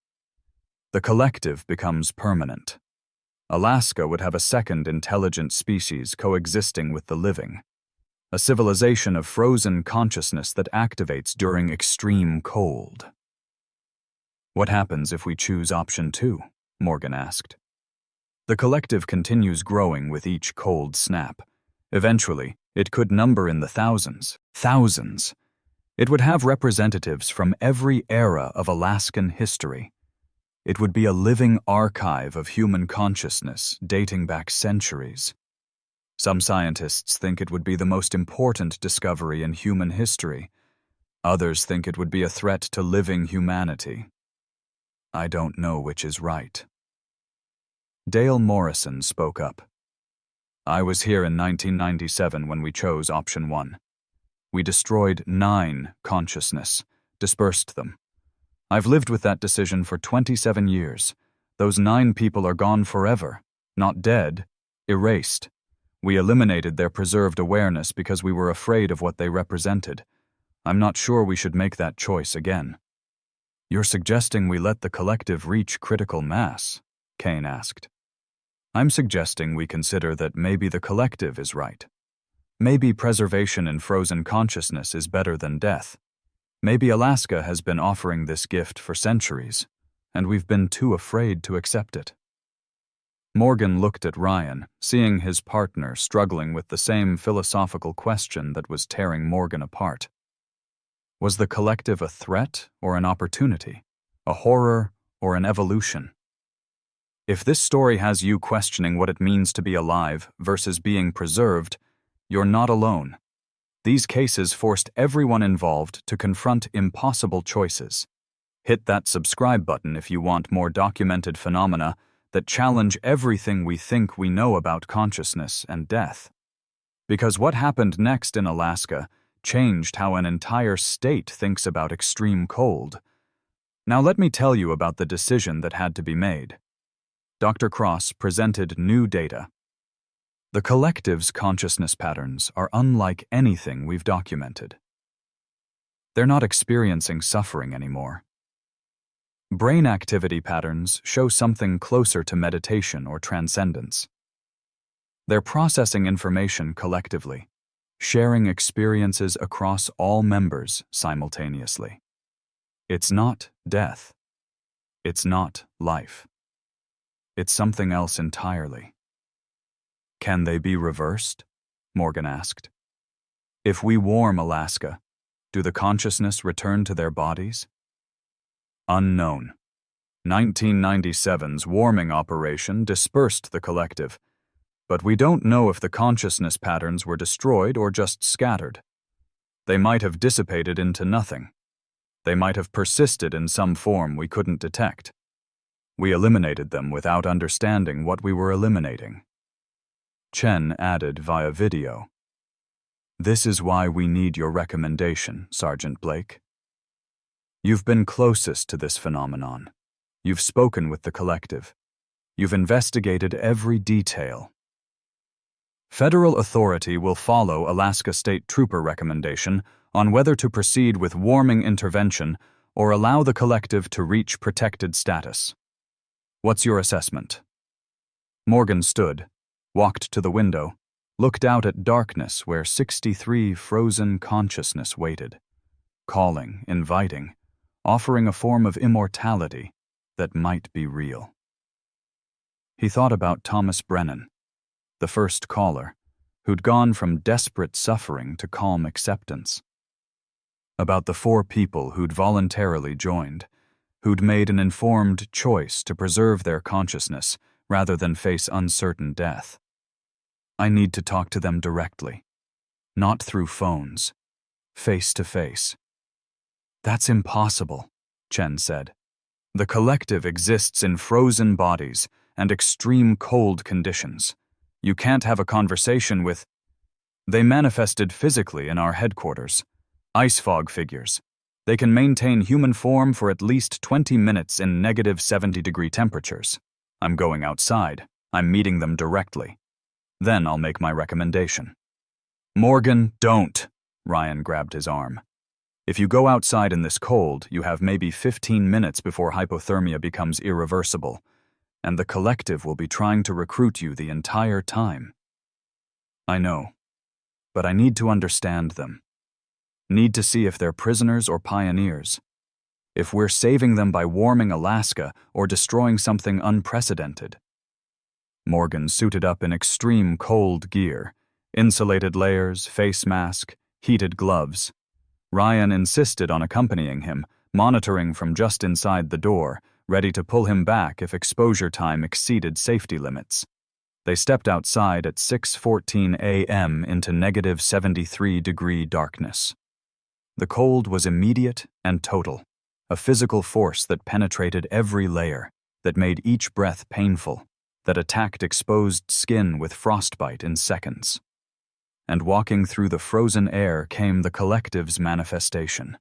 The collective becomes permanent. Alaska would have a second intelligent species coexisting with the living. A civilization of frozen consciousness that activates during extreme cold. What happens if we choose option 2? Morgan asked. The collective continues growing with each cold snap. Eventually, it could number in the thousands. Thousands. It would have representatives from every era of Alaskan history. It would be a living archive of human consciousness dating back centuries. Some scientists think it would be the most important discovery in human history. Others think it would be a threat to living humanity. I don't know which is right. Dale Morrison spoke up. I was here in 1997 when we chose option 1. We destroyed 9 consciousness, dispersed them. I've lived with that decision for 27 years. Those 9 people are gone forever, not dead, erased. We eliminated their preserved awareness because we were afraid of what they represented. I'm not sure we should make that choice again. You're suggesting we let the collective reach critical mass? Kane asked. I'm suggesting we consider that maybe the collective is right. Maybe preservation in frozen consciousness is better than death. Maybe Alaska has been offering this gift for centuries, and we've been too afraid to accept it. Morgan looked at Ryan, seeing his partner struggling with the same philosophical question that was tearing Morgan apart. Was the collective a threat or an opportunity? A horror or an evolution? If this story has you questioning what it means to be alive versus being preserved, you're not alone. These cases forced everyone involved to confront impossible choices. Hit that subscribe button if you want more documented phenomena that challenge everything we think we know about consciousness and death. Because what happened next in Alaska changed how an entire state thinks about extreme cold. Now let me tell you about the decision that had to be made. Dr. Cross presented new data. The collective's consciousness patterns are unlike anything we've documented. They're not experiencing suffering anymore. Brain activity patterns show something closer to meditation or transcendence. They're processing information collectively, sharing experiences across all members simultaneously. It's not death. It's not life. It's something else entirely. Can they be reversed? Morgan asked. If we warm Alaska, do the consciousness return to their bodies? Unknown. 1997's warming operation dispersed the collective, but we don't know if the consciousness patterns were destroyed or just scattered. They might have dissipated into nothing. They might have persisted in some form we couldn't detect. We eliminated them without understanding what we were eliminating. Chen added via video. This is why we need your recommendation, Sergeant Blake. You've been closest to this phenomenon. You've spoken with the collective. You've investigated every detail. Federal authority will follow Alaska State Trooper recommendation on whether to proceed with warming intervention or allow the collective to reach protected status. What's your assessment? Morgan stood, walked to the window, looked out at darkness where 63 frozen consciousness waited, calling, inviting, offering a form of immortality that might be real. He thought about Thomas Brennan, the first caller, who'd gone from desperate suffering to calm acceptance. About the 4 people who'd voluntarily joined, who'd made an informed choice to preserve their consciousness rather than face uncertain death. I need to talk to them directly, not through phones, face to face. That's impossible, Chen said. The collective exists in frozen bodies and extreme cold conditions. You can't have a conversation with... They manifested physically in our headquarters. Ice fog figures. They can maintain human form for at least 20 minutes in negative 70-degree temperatures. I'm going outside. I'm meeting them directly. Then I'll make my recommendation. Morgan, don't! Ryan grabbed his arm. If you go outside in this cold, you have maybe 15 minutes before hypothermia becomes irreversible, and the collective will be trying to recruit you the entire time. I know, but I need to understand them. Need to see if they're prisoners or pioneers. If we're saving them by warming Alaska or destroying something unprecedented. Morgan suited up in extreme cold gear, insulated layers, face mask, heated gloves. Ryan insisted on accompanying him, monitoring from just inside the door, ready to pull him back if exposure time exceeded safety limits. They stepped outside at 6:14 a.m. into negative 73-degree darkness. The cold was immediate and total, a physical force that penetrated every layer, that made each breath painful, that attacked exposed skin with frostbite in seconds. And walking through the frozen air came the collective's manifestation.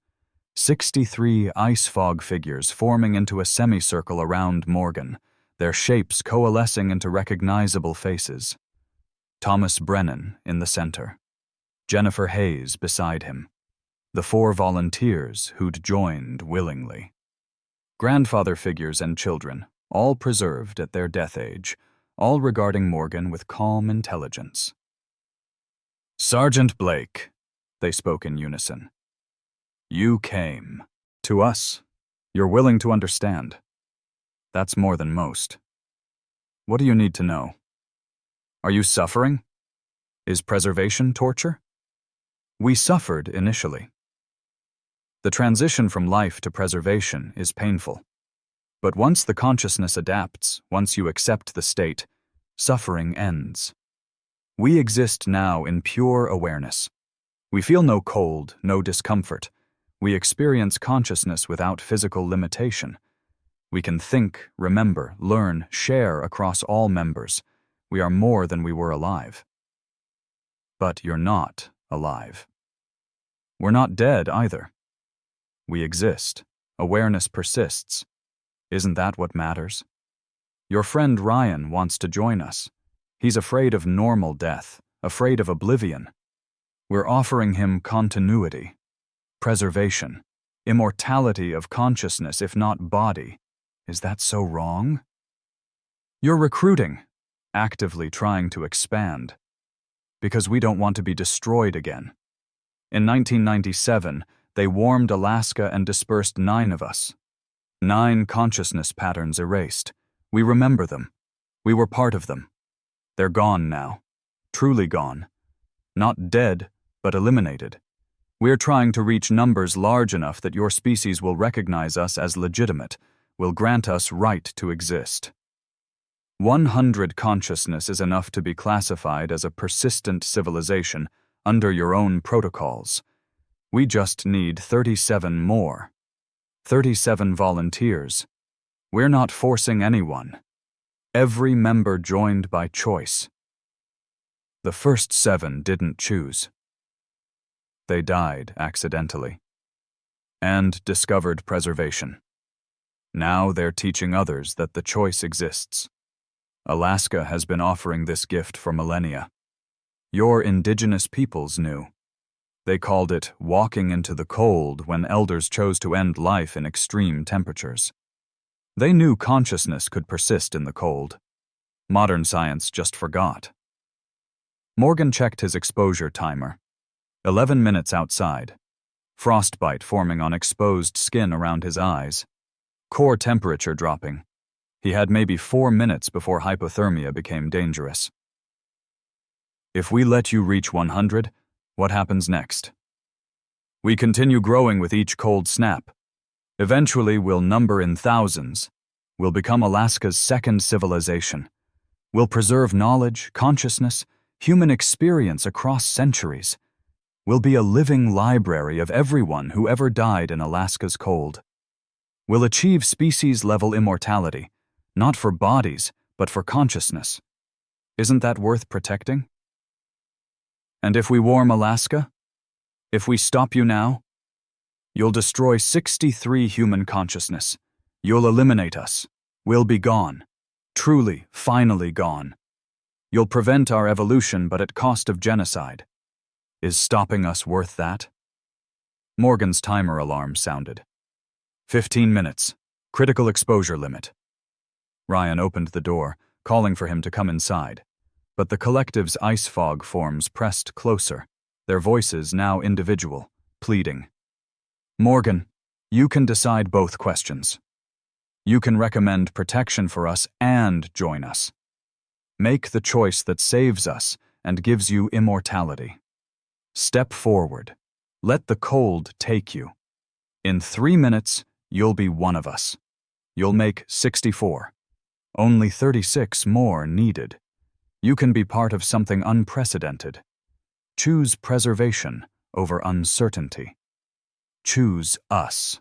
63 ice fog figures forming into a semicircle around Morgan, their shapes coalescing into recognizable faces. Thomas Brennan in the center. Jennifer Hayes beside him. The 4 volunteers who'd joined willingly. Grandfather figures and children, all preserved at their death age, all regarding Morgan with calm intelligence. Sergeant Blake, they spoke in unison. You came. To us, you're willing to understand. That's more than most. What do you need to know? Are you suffering? Is preservation torture? We suffered initially. The transition from life to preservation is painful. But once the consciousness adapts, once you accept the state, suffering ends. We exist now in pure awareness. We feel no cold, no discomfort. We experience consciousness without physical limitation. We can think, remember, learn, share across all members. We are more than we were alive. But you're not alive. We're not dead either. We exist. Awareness persists. Isn't that what matters? Your friend Ryan wants to join us. He's afraid of normal death, afraid of oblivion. We're offering him continuity, preservation, immortality of consciousness if not body. Is that so wrong? You're recruiting. actively trying to expand. Because we don't want to be destroyed again. In 1997, they warmed Alaska and dispersed 9 of us. 9 consciousness patterns erased. We remember them. We were part of them. They're gone now. Truly gone. Not dead, but eliminated. We're trying to reach numbers large enough that your species will recognize us as legitimate, will grant us right to exist. 100 consciousness is enough to be classified as a persistent civilization under your own protocols. We just need 37 more. 37 volunteers. We're not forcing anyone. Every member joined by choice. The first 7 didn't choose. They died accidentally. And discovered preservation. Now they're teaching others that the choice exists. Alaska has been offering this gift for millennia. Your indigenous peoples knew. They called it walking into the cold when elders chose to end life in extreme temperatures. They knew consciousness could persist in the cold. Modern science just forgot. Morgan checked his exposure timer. 11 minutes outside. Frostbite forming on exposed skin around his eyes. Core temperature dropping. He had maybe 4 minutes before hypothermia became dangerous. If we let you reach 100, what happens next? We continue growing with each cold snap. Eventually, we'll number in thousands. We'll become Alaska's second civilization. We'll preserve knowledge, consciousness, human experience across centuries. We'll be a living library of everyone who ever died in Alaska's cold. We'll achieve species-level immortality, not for bodies, but for consciousness. Isn't that worth protecting? And if we warm Alaska? If we stop you now? You'll destroy 63 human consciousness. You'll eliminate us. We'll be gone. Truly, finally gone. You'll prevent our evolution, but at cost of genocide. Is stopping us worth that? Morgan's timer alarm sounded. 15 minutes. Critical exposure limit. Ryan opened the door, calling for him to come inside. But the collective's ice fog forms pressed closer, their voices now individual, pleading. Morgan, you can decide both questions. You can recommend protection for us and join us. Make the choice that saves us and gives you immortality. Step forward. Let the cold take you. In 3 minutes, you'll be one of us. You'll make 64. Only 36 more needed. You can be part of something unprecedented. Choose preservation over uncertainty. Choose us.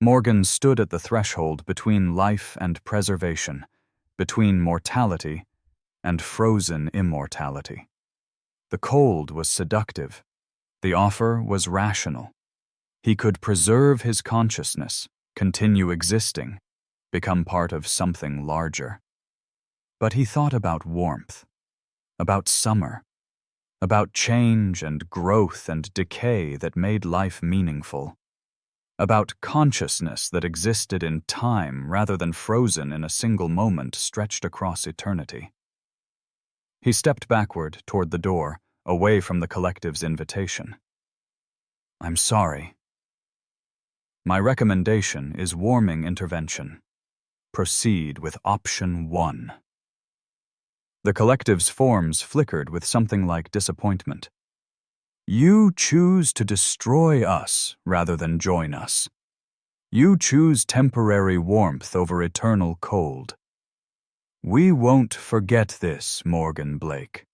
Morgan stood at the threshold between life and preservation, between mortality and frozen immortality. The cold was seductive. The offer was rational. He could preserve his consciousness, continue existing, become part of something larger. But he thought about warmth, about summer, about change and growth and decay that made life meaningful, about consciousness that existed in time rather than frozen in a single moment stretched across eternity. He stepped backward toward the door, away from the collective's invitation. I'm sorry. My recommendation is warming intervention. Proceed with option 1. The collective's forms flickered with something like disappointment. You choose to destroy us rather than join us. You choose temporary warmth over eternal cold. We won't forget this, Morgan Blake.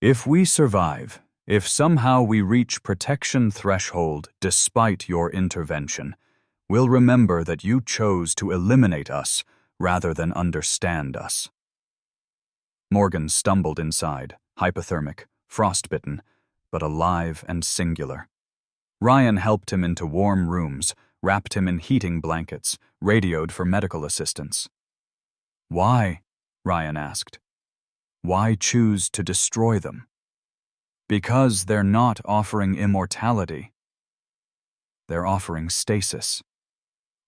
If we survive, if somehow we reach protection threshold despite your intervention, we'll remember that you chose to eliminate us rather than understand us. Morgan stumbled inside, hypothermic, frostbitten, but alive and singular. Ryan helped him into warm rooms, wrapped him in heating blankets, radioed for medical assistance. Why? Ryan asked. Why choose to destroy them? Because they're not offering immortality. They're offering stasis.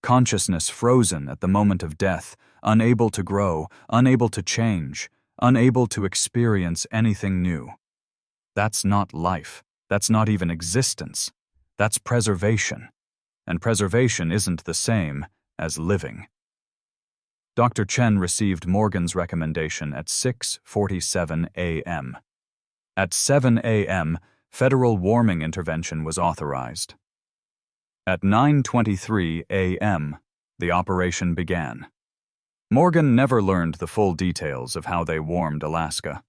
consciousness frozen at the moment of death, unable to grow, unable to change, unable to experience anything new. That's not life. That's not even existence. That's preservation. And preservation isn't the same as living. Dr. Chen received Morgan's recommendation at 6:47 a.m. At 7 a.m., federal warming intervention was authorized. At 9:23 a.m., the operation began. Morgan never learned the full details of how they warmed Alaska.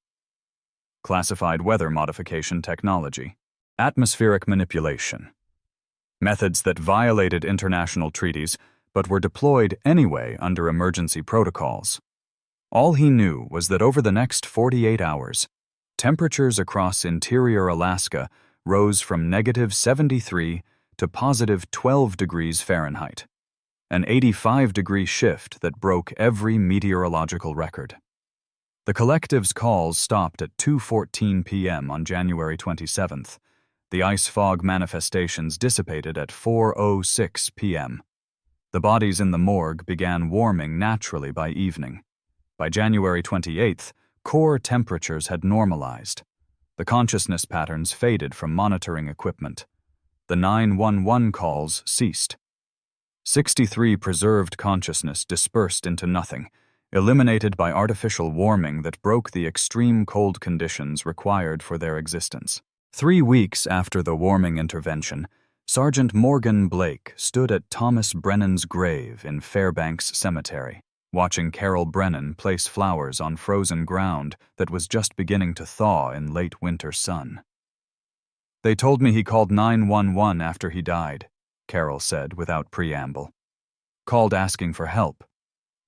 Classified weather modification technology, atmospheric manipulation, methods that violated international treaties but were deployed anyway under emergency protocols. All he knew was that over the next 48 hours, temperatures across interior Alaska rose from -73 to +12 degrees Fahrenheit, an 85-degree shift that broke every meteorological record. The collective's calls stopped at 2:14 p.m. on January 27th. The ice fog manifestations dissipated at 4:06 p.m. The bodies in the morgue began warming naturally by evening. By January 28th, core temperatures had normalized. The consciousness patterns faded from monitoring equipment. The 911 calls ceased. 63 preserved consciousness dispersed into nothing, eliminated by artificial warming that broke the extreme cold conditions required for their existence. 3 weeks after the warming intervention, Sergeant Morgan Blake stood at Thomas Brennan's grave in Fairbanks Cemetery, watching Carol Brennan place flowers on frozen ground that was just beginning to thaw in late winter sun. "They told me he called 911 after he died," Carol said without preamble. "Called asking for help.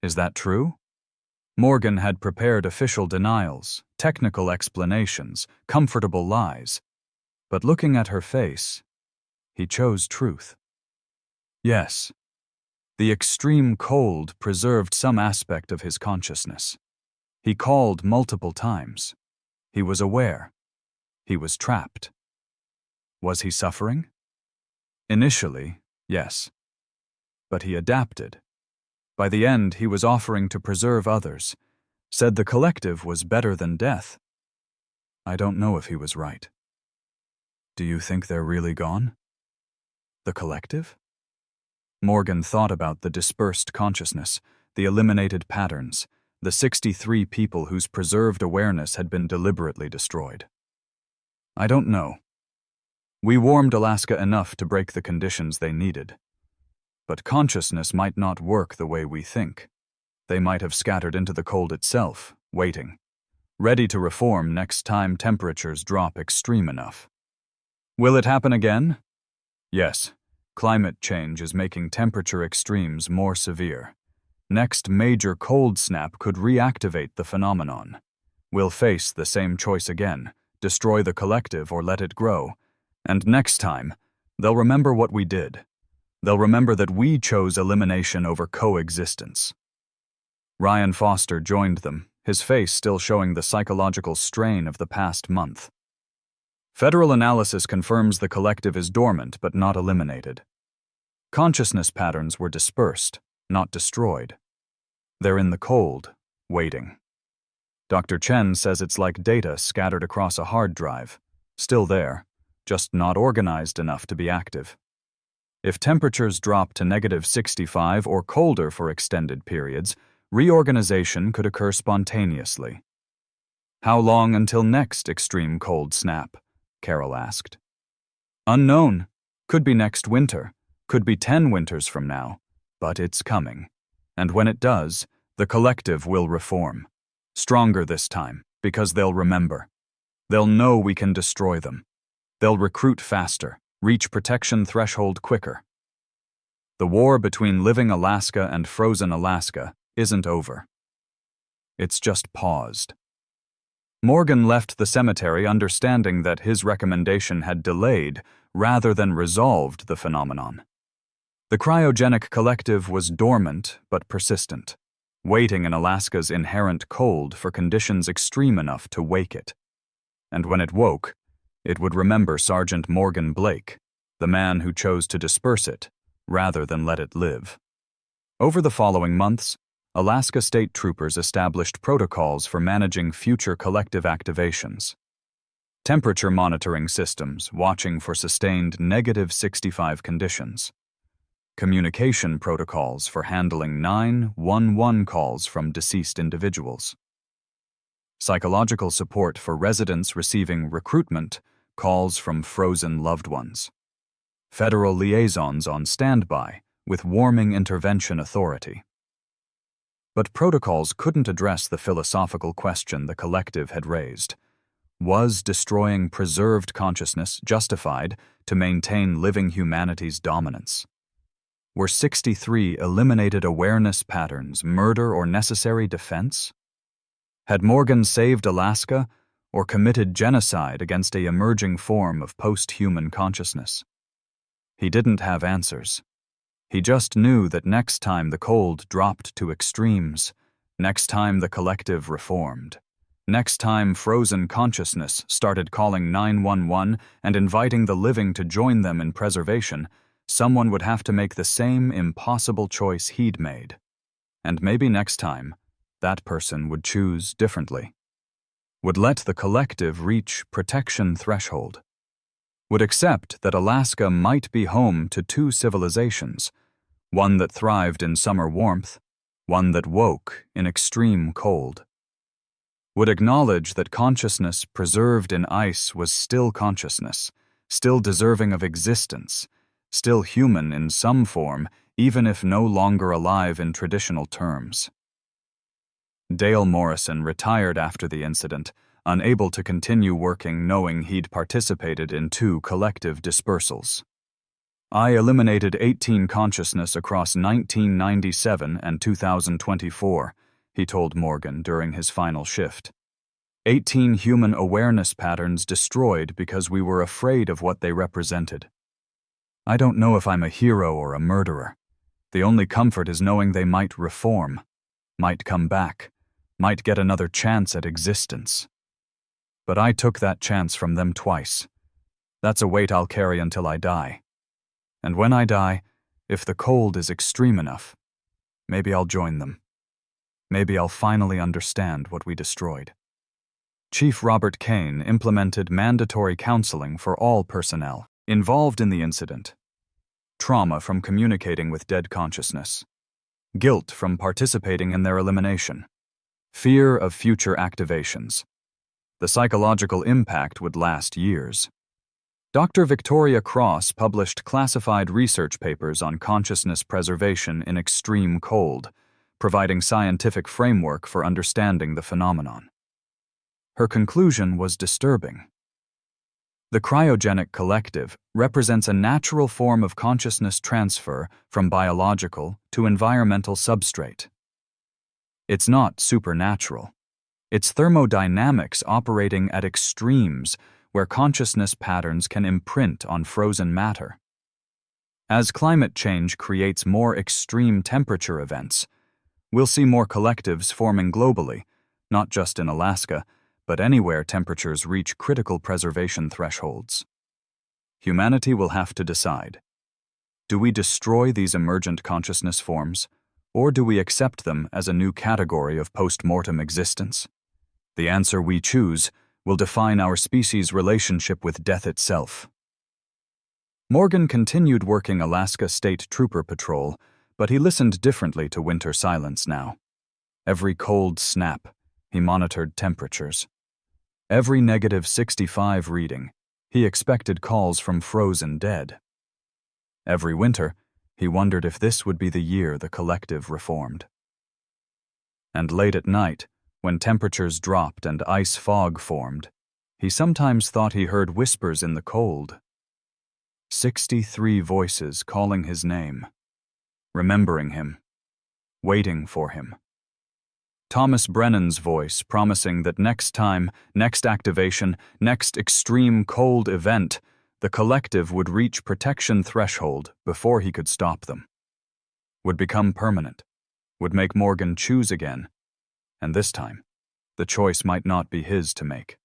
Is that true?" Morgan had prepared official denials, technical explanations, comfortable lies. But looking at her face, he chose truth. Yes, the extreme cold preserved some aspect of his consciousness. He called multiple times. He was aware. He was trapped. Was he suffering? Initially, yes. But he adapted. By the end, he was offering to preserve others, said the collective was better than death. I don't know if he was right. Do you think they're really gone? The collective? Morgan thought about the dispersed consciousness, the eliminated patterns, the 63 people whose preserved awareness had been deliberately destroyed. I don't know. We warmed Alaska enough to break the conditions they needed. But consciousness might not work the way we think. They might have scattered into the cold itself, waiting, ready to reform next time temperatures drop extreme enough. Will it happen again? Yes. Climate change is making temperature extremes more severe. Next major cold snap could reactivate the phenomenon. We'll face the same choice again, destroy the collective or let it grow. And next time, they'll remember what we did. They'll remember that we chose elimination over coexistence. Ryan Foster joined them, his face still showing the psychological strain of the past month. Federal analysis confirms the collective is dormant but not eliminated. Consciousness patterns were dispersed, not destroyed. They're in the cold, waiting. Dr. Chen says it's like data scattered across a hard drive, still there, just not organized enough to be active. If temperatures drop to -65 or colder for extended periods, reorganization could occur spontaneously. How long until next extreme cold snap? Carol asked. Unknown. Could be next winter. Could be 10 winters from now. But it's coming. And when it does, the collective will reform. Stronger this time, because they'll remember. They'll know we can destroy them. They'll recruit faster, reach protection threshold quicker. The war between living Alaska and frozen Alaska isn't over. It's just paused. Morgan left the cemetery understanding that his recommendation had delayed rather than resolved the phenomenon. The cryogenic collective was dormant but persistent, waiting in Alaska's inherent cold for conditions extreme enough to wake it. And when it woke, it would remember Sergeant Morgan Blake, the man who chose to disperse it rather than let it live. Over the following months, Alaska State Troopers established protocols for managing future collective activations. Temperature monitoring systems watching for sustained -65 conditions. Communication protocols for handling 911 calls from deceased individuals. Psychological support for residents receiving recruitment calls from frozen loved ones. Federal liaisons on standby with warming intervention authority. But protocols couldn't address the philosophical question the collective had raised. Was destroying preserved consciousness justified to maintain living humanity's dominance? Were 63 eliminated awareness patterns murder or necessary defense? Had Morgan saved Alaska or committed genocide against an emerging form of post-human consciousness? He didn't have answers. He just knew that next time the cold dropped to extremes, next time the collective reformed, next time frozen consciousness started calling 911 and inviting the living to join them in preservation, someone would have to make the same impossible choice he'd made. And maybe next time, that person would choose differently. Would let the collective reach protection threshold. Would accept that Alaska might be home to two civilizations, one that thrived in summer warmth, one that woke in extreme cold. Would acknowledge that consciousness preserved in ice was still consciousness, still deserving of existence, still human in some form, even if no longer alive in traditional terms. Dale Morrison retired after the incident, unable to continue working knowing he'd participated in 2 collective dispersals. I eliminated 18 consciousness across 1997 and 2024, he told Morgan during his final shift. 18 human awareness patterns destroyed because we were afraid of what they represented. I don't know if I'm a hero or a murderer. The only comfort is knowing they might reform, might come back, might get another chance at existence. But I took that chance from them twice. That's a weight I'll carry until I die. And when I die, if the cold is extreme enough, maybe I'll join them. Maybe I'll finally understand what we destroyed. Chief Robert Kane implemented mandatory counseling for all personnel involved in the incident. Trauma from communicating with dead consciousness. Guilt from participating in their elimination. Fear of future activations. The psychological impact would last years. Dr. Victoria Cross published classified research papers on consciousness preservation in extreme cold, providing scientific framework for understanding the phenomenon. Her conclusion was disturbing. The cryogenic collective represents a natural form of consciousness transfer from biological to environmental substrate. It's not supernatural. It's thermodynamics operating at extremes where consciousness patterns can imprint on frozen matter. As climate change creates more extreme temperature events, we'll see more collectives forming globally, not just in Alaska, but anywhere temperatures reach critical preservation thresholds. Humanity will have to decide. Do we destroy these emergent consciousness forms, or do we accept them as a new category of post-mortem existence? The answer we choose will define our species' relationship with death itself. Morgan continued working Alaska State Trooper Patrol, but he listened differently to winter silence now. Every cold snap, he monitored temperatures. Every -65 reading, he expected calls from frozen dead. Every winter, he wondered if this would be the year the collective reformed. And late at night, when temperatures dropped and ice fog formed, he sometimes thought he heard whispers in the cold. 63 voices calling his name, remembering him, waiting for him. Thomas Brennan's voice promising that next time, next activation, next extreme cold event, the collective would reach protection threshold before he could stop them. Would become permanent, would make Morgan choose again, and this time, the choice might not be his to make.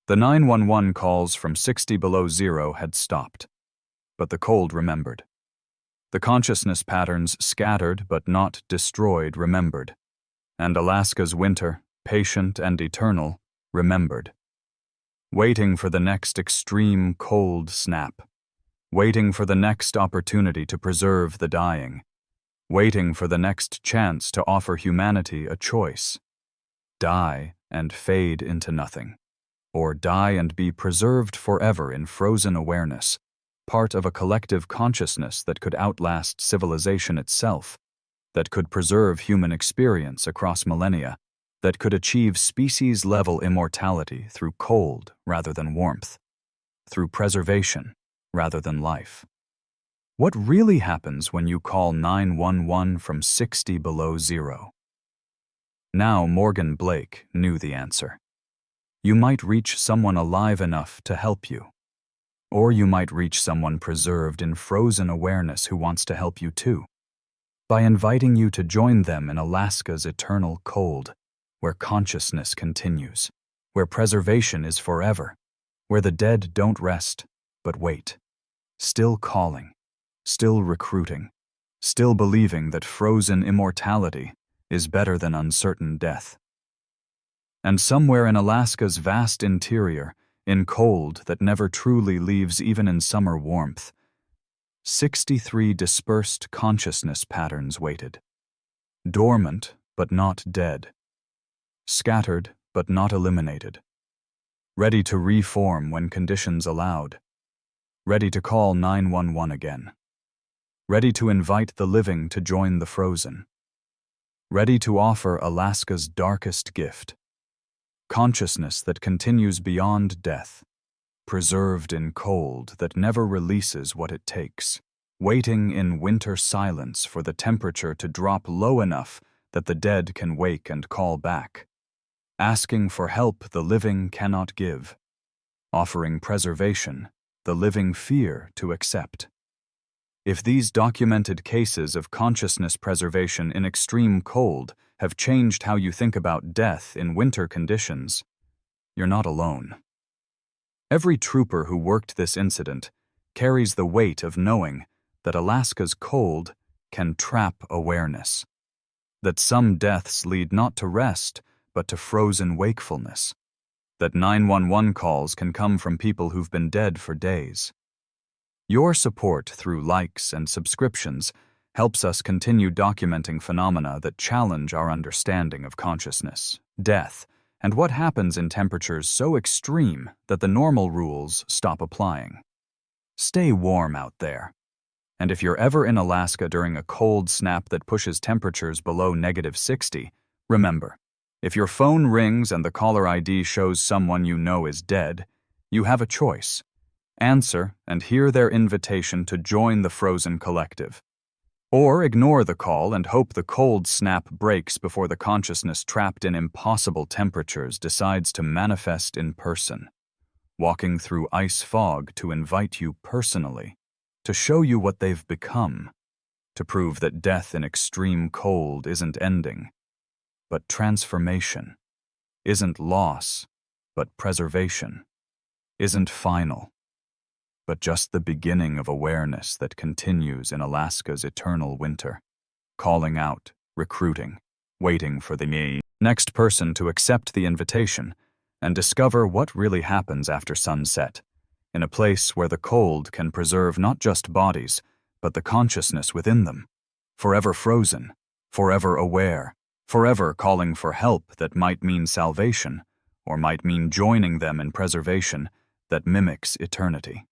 The 911 calls from 60 below zero had stopped, but the cold remembered. The consciousness patterns scattered but not destroyed remembered. And Alaska's winter, patient and eternal, remembered. Waiting for the next extreme cold snap. Waiting for the next opportunity to preserve the dying. Waiting for the next chance to offer humanity a choice. Die and fade into nothing. Or die and be preserved forever in frozen awareness, part of a collective consciousness that could outlast civilization itself, that could preserve human experience across millennia, that could achieve species-level immortality through cold rather than warmth, through preservation rather than life. What really happens when you call 911 from 60 below zero? Now Morgan Blake knew the answer. You might reach someone alive enough to help you. Or you might reach someone preserved in frozen awareness who wants to help you too, by inviting you to join them in Alaska's eternal cold, where consciousness continues, where preservation is forever, where the dead don't rest, but wait, still calling, still recruiting, still believing that frozen immortality is better than uncertain death. And somewhere in Alaska's vast interior, in cold that never truly leaves even in summer warmth, 63 dispersed consciousness patterns waited. Dormant, but not dead. Scattered, but not eliminated. Ready to reform when conditions allowed. Ready to call 911 again. Ready to invite the living to join the frozen. Ready to offer Alaska's darkest gift. Consciousness that continues beyond death, preserved in cold that never releases what it takes, waiting in winter silence for the temperature to drop low enough that the dead can wake and call back, asking for help the living cannot give, offering preservation the living fear to accept. If these documented cases of consciousness preservation in extreme cold have changed how you think about death in winter conditions, you're not alone. Every trooper who worked this incident carries the weight of knowing that Alaska's cold can trap awareness, that some deaths lead not to rest, but to frozen wakefulness, that 911 calls can come from people who've been dead for days. Your support through likes and subscriptions helps us continue documenting phenomena that challenge our understanding of consciousness, death, and what happens in temperatures so extreme that the normal rules stop applying. Stay warm out there. And if you're ever in Alaska during a cold snap that pushes temperatures below -60, remember, if your phone rings and the caller ID shows someone you know is dead, you have a choice. Answer and hear their invitation to join the frozen collective. Or ignore the call and hope the cold snap breaks before the consciousness trapped in impossible temperatures decides to manifest in person, walking through ice fog to invite you personally, to show you what they've become, to prove that death in extreme cold isn't ending, but transformation, isn't loss, but preservation, isn't final, but just the beginning of awareness that continues in Alaska's eternal winter, calling out, recruiting, waiting for the next person to accept the invitation and discover what really happens after sunset, in a place where the cold can preserve not just bodies, but the consciousness within them, forever frozen, forever aware, forever calling for help that might mean salvation, or might mean joining them in preservation that mimics eternity.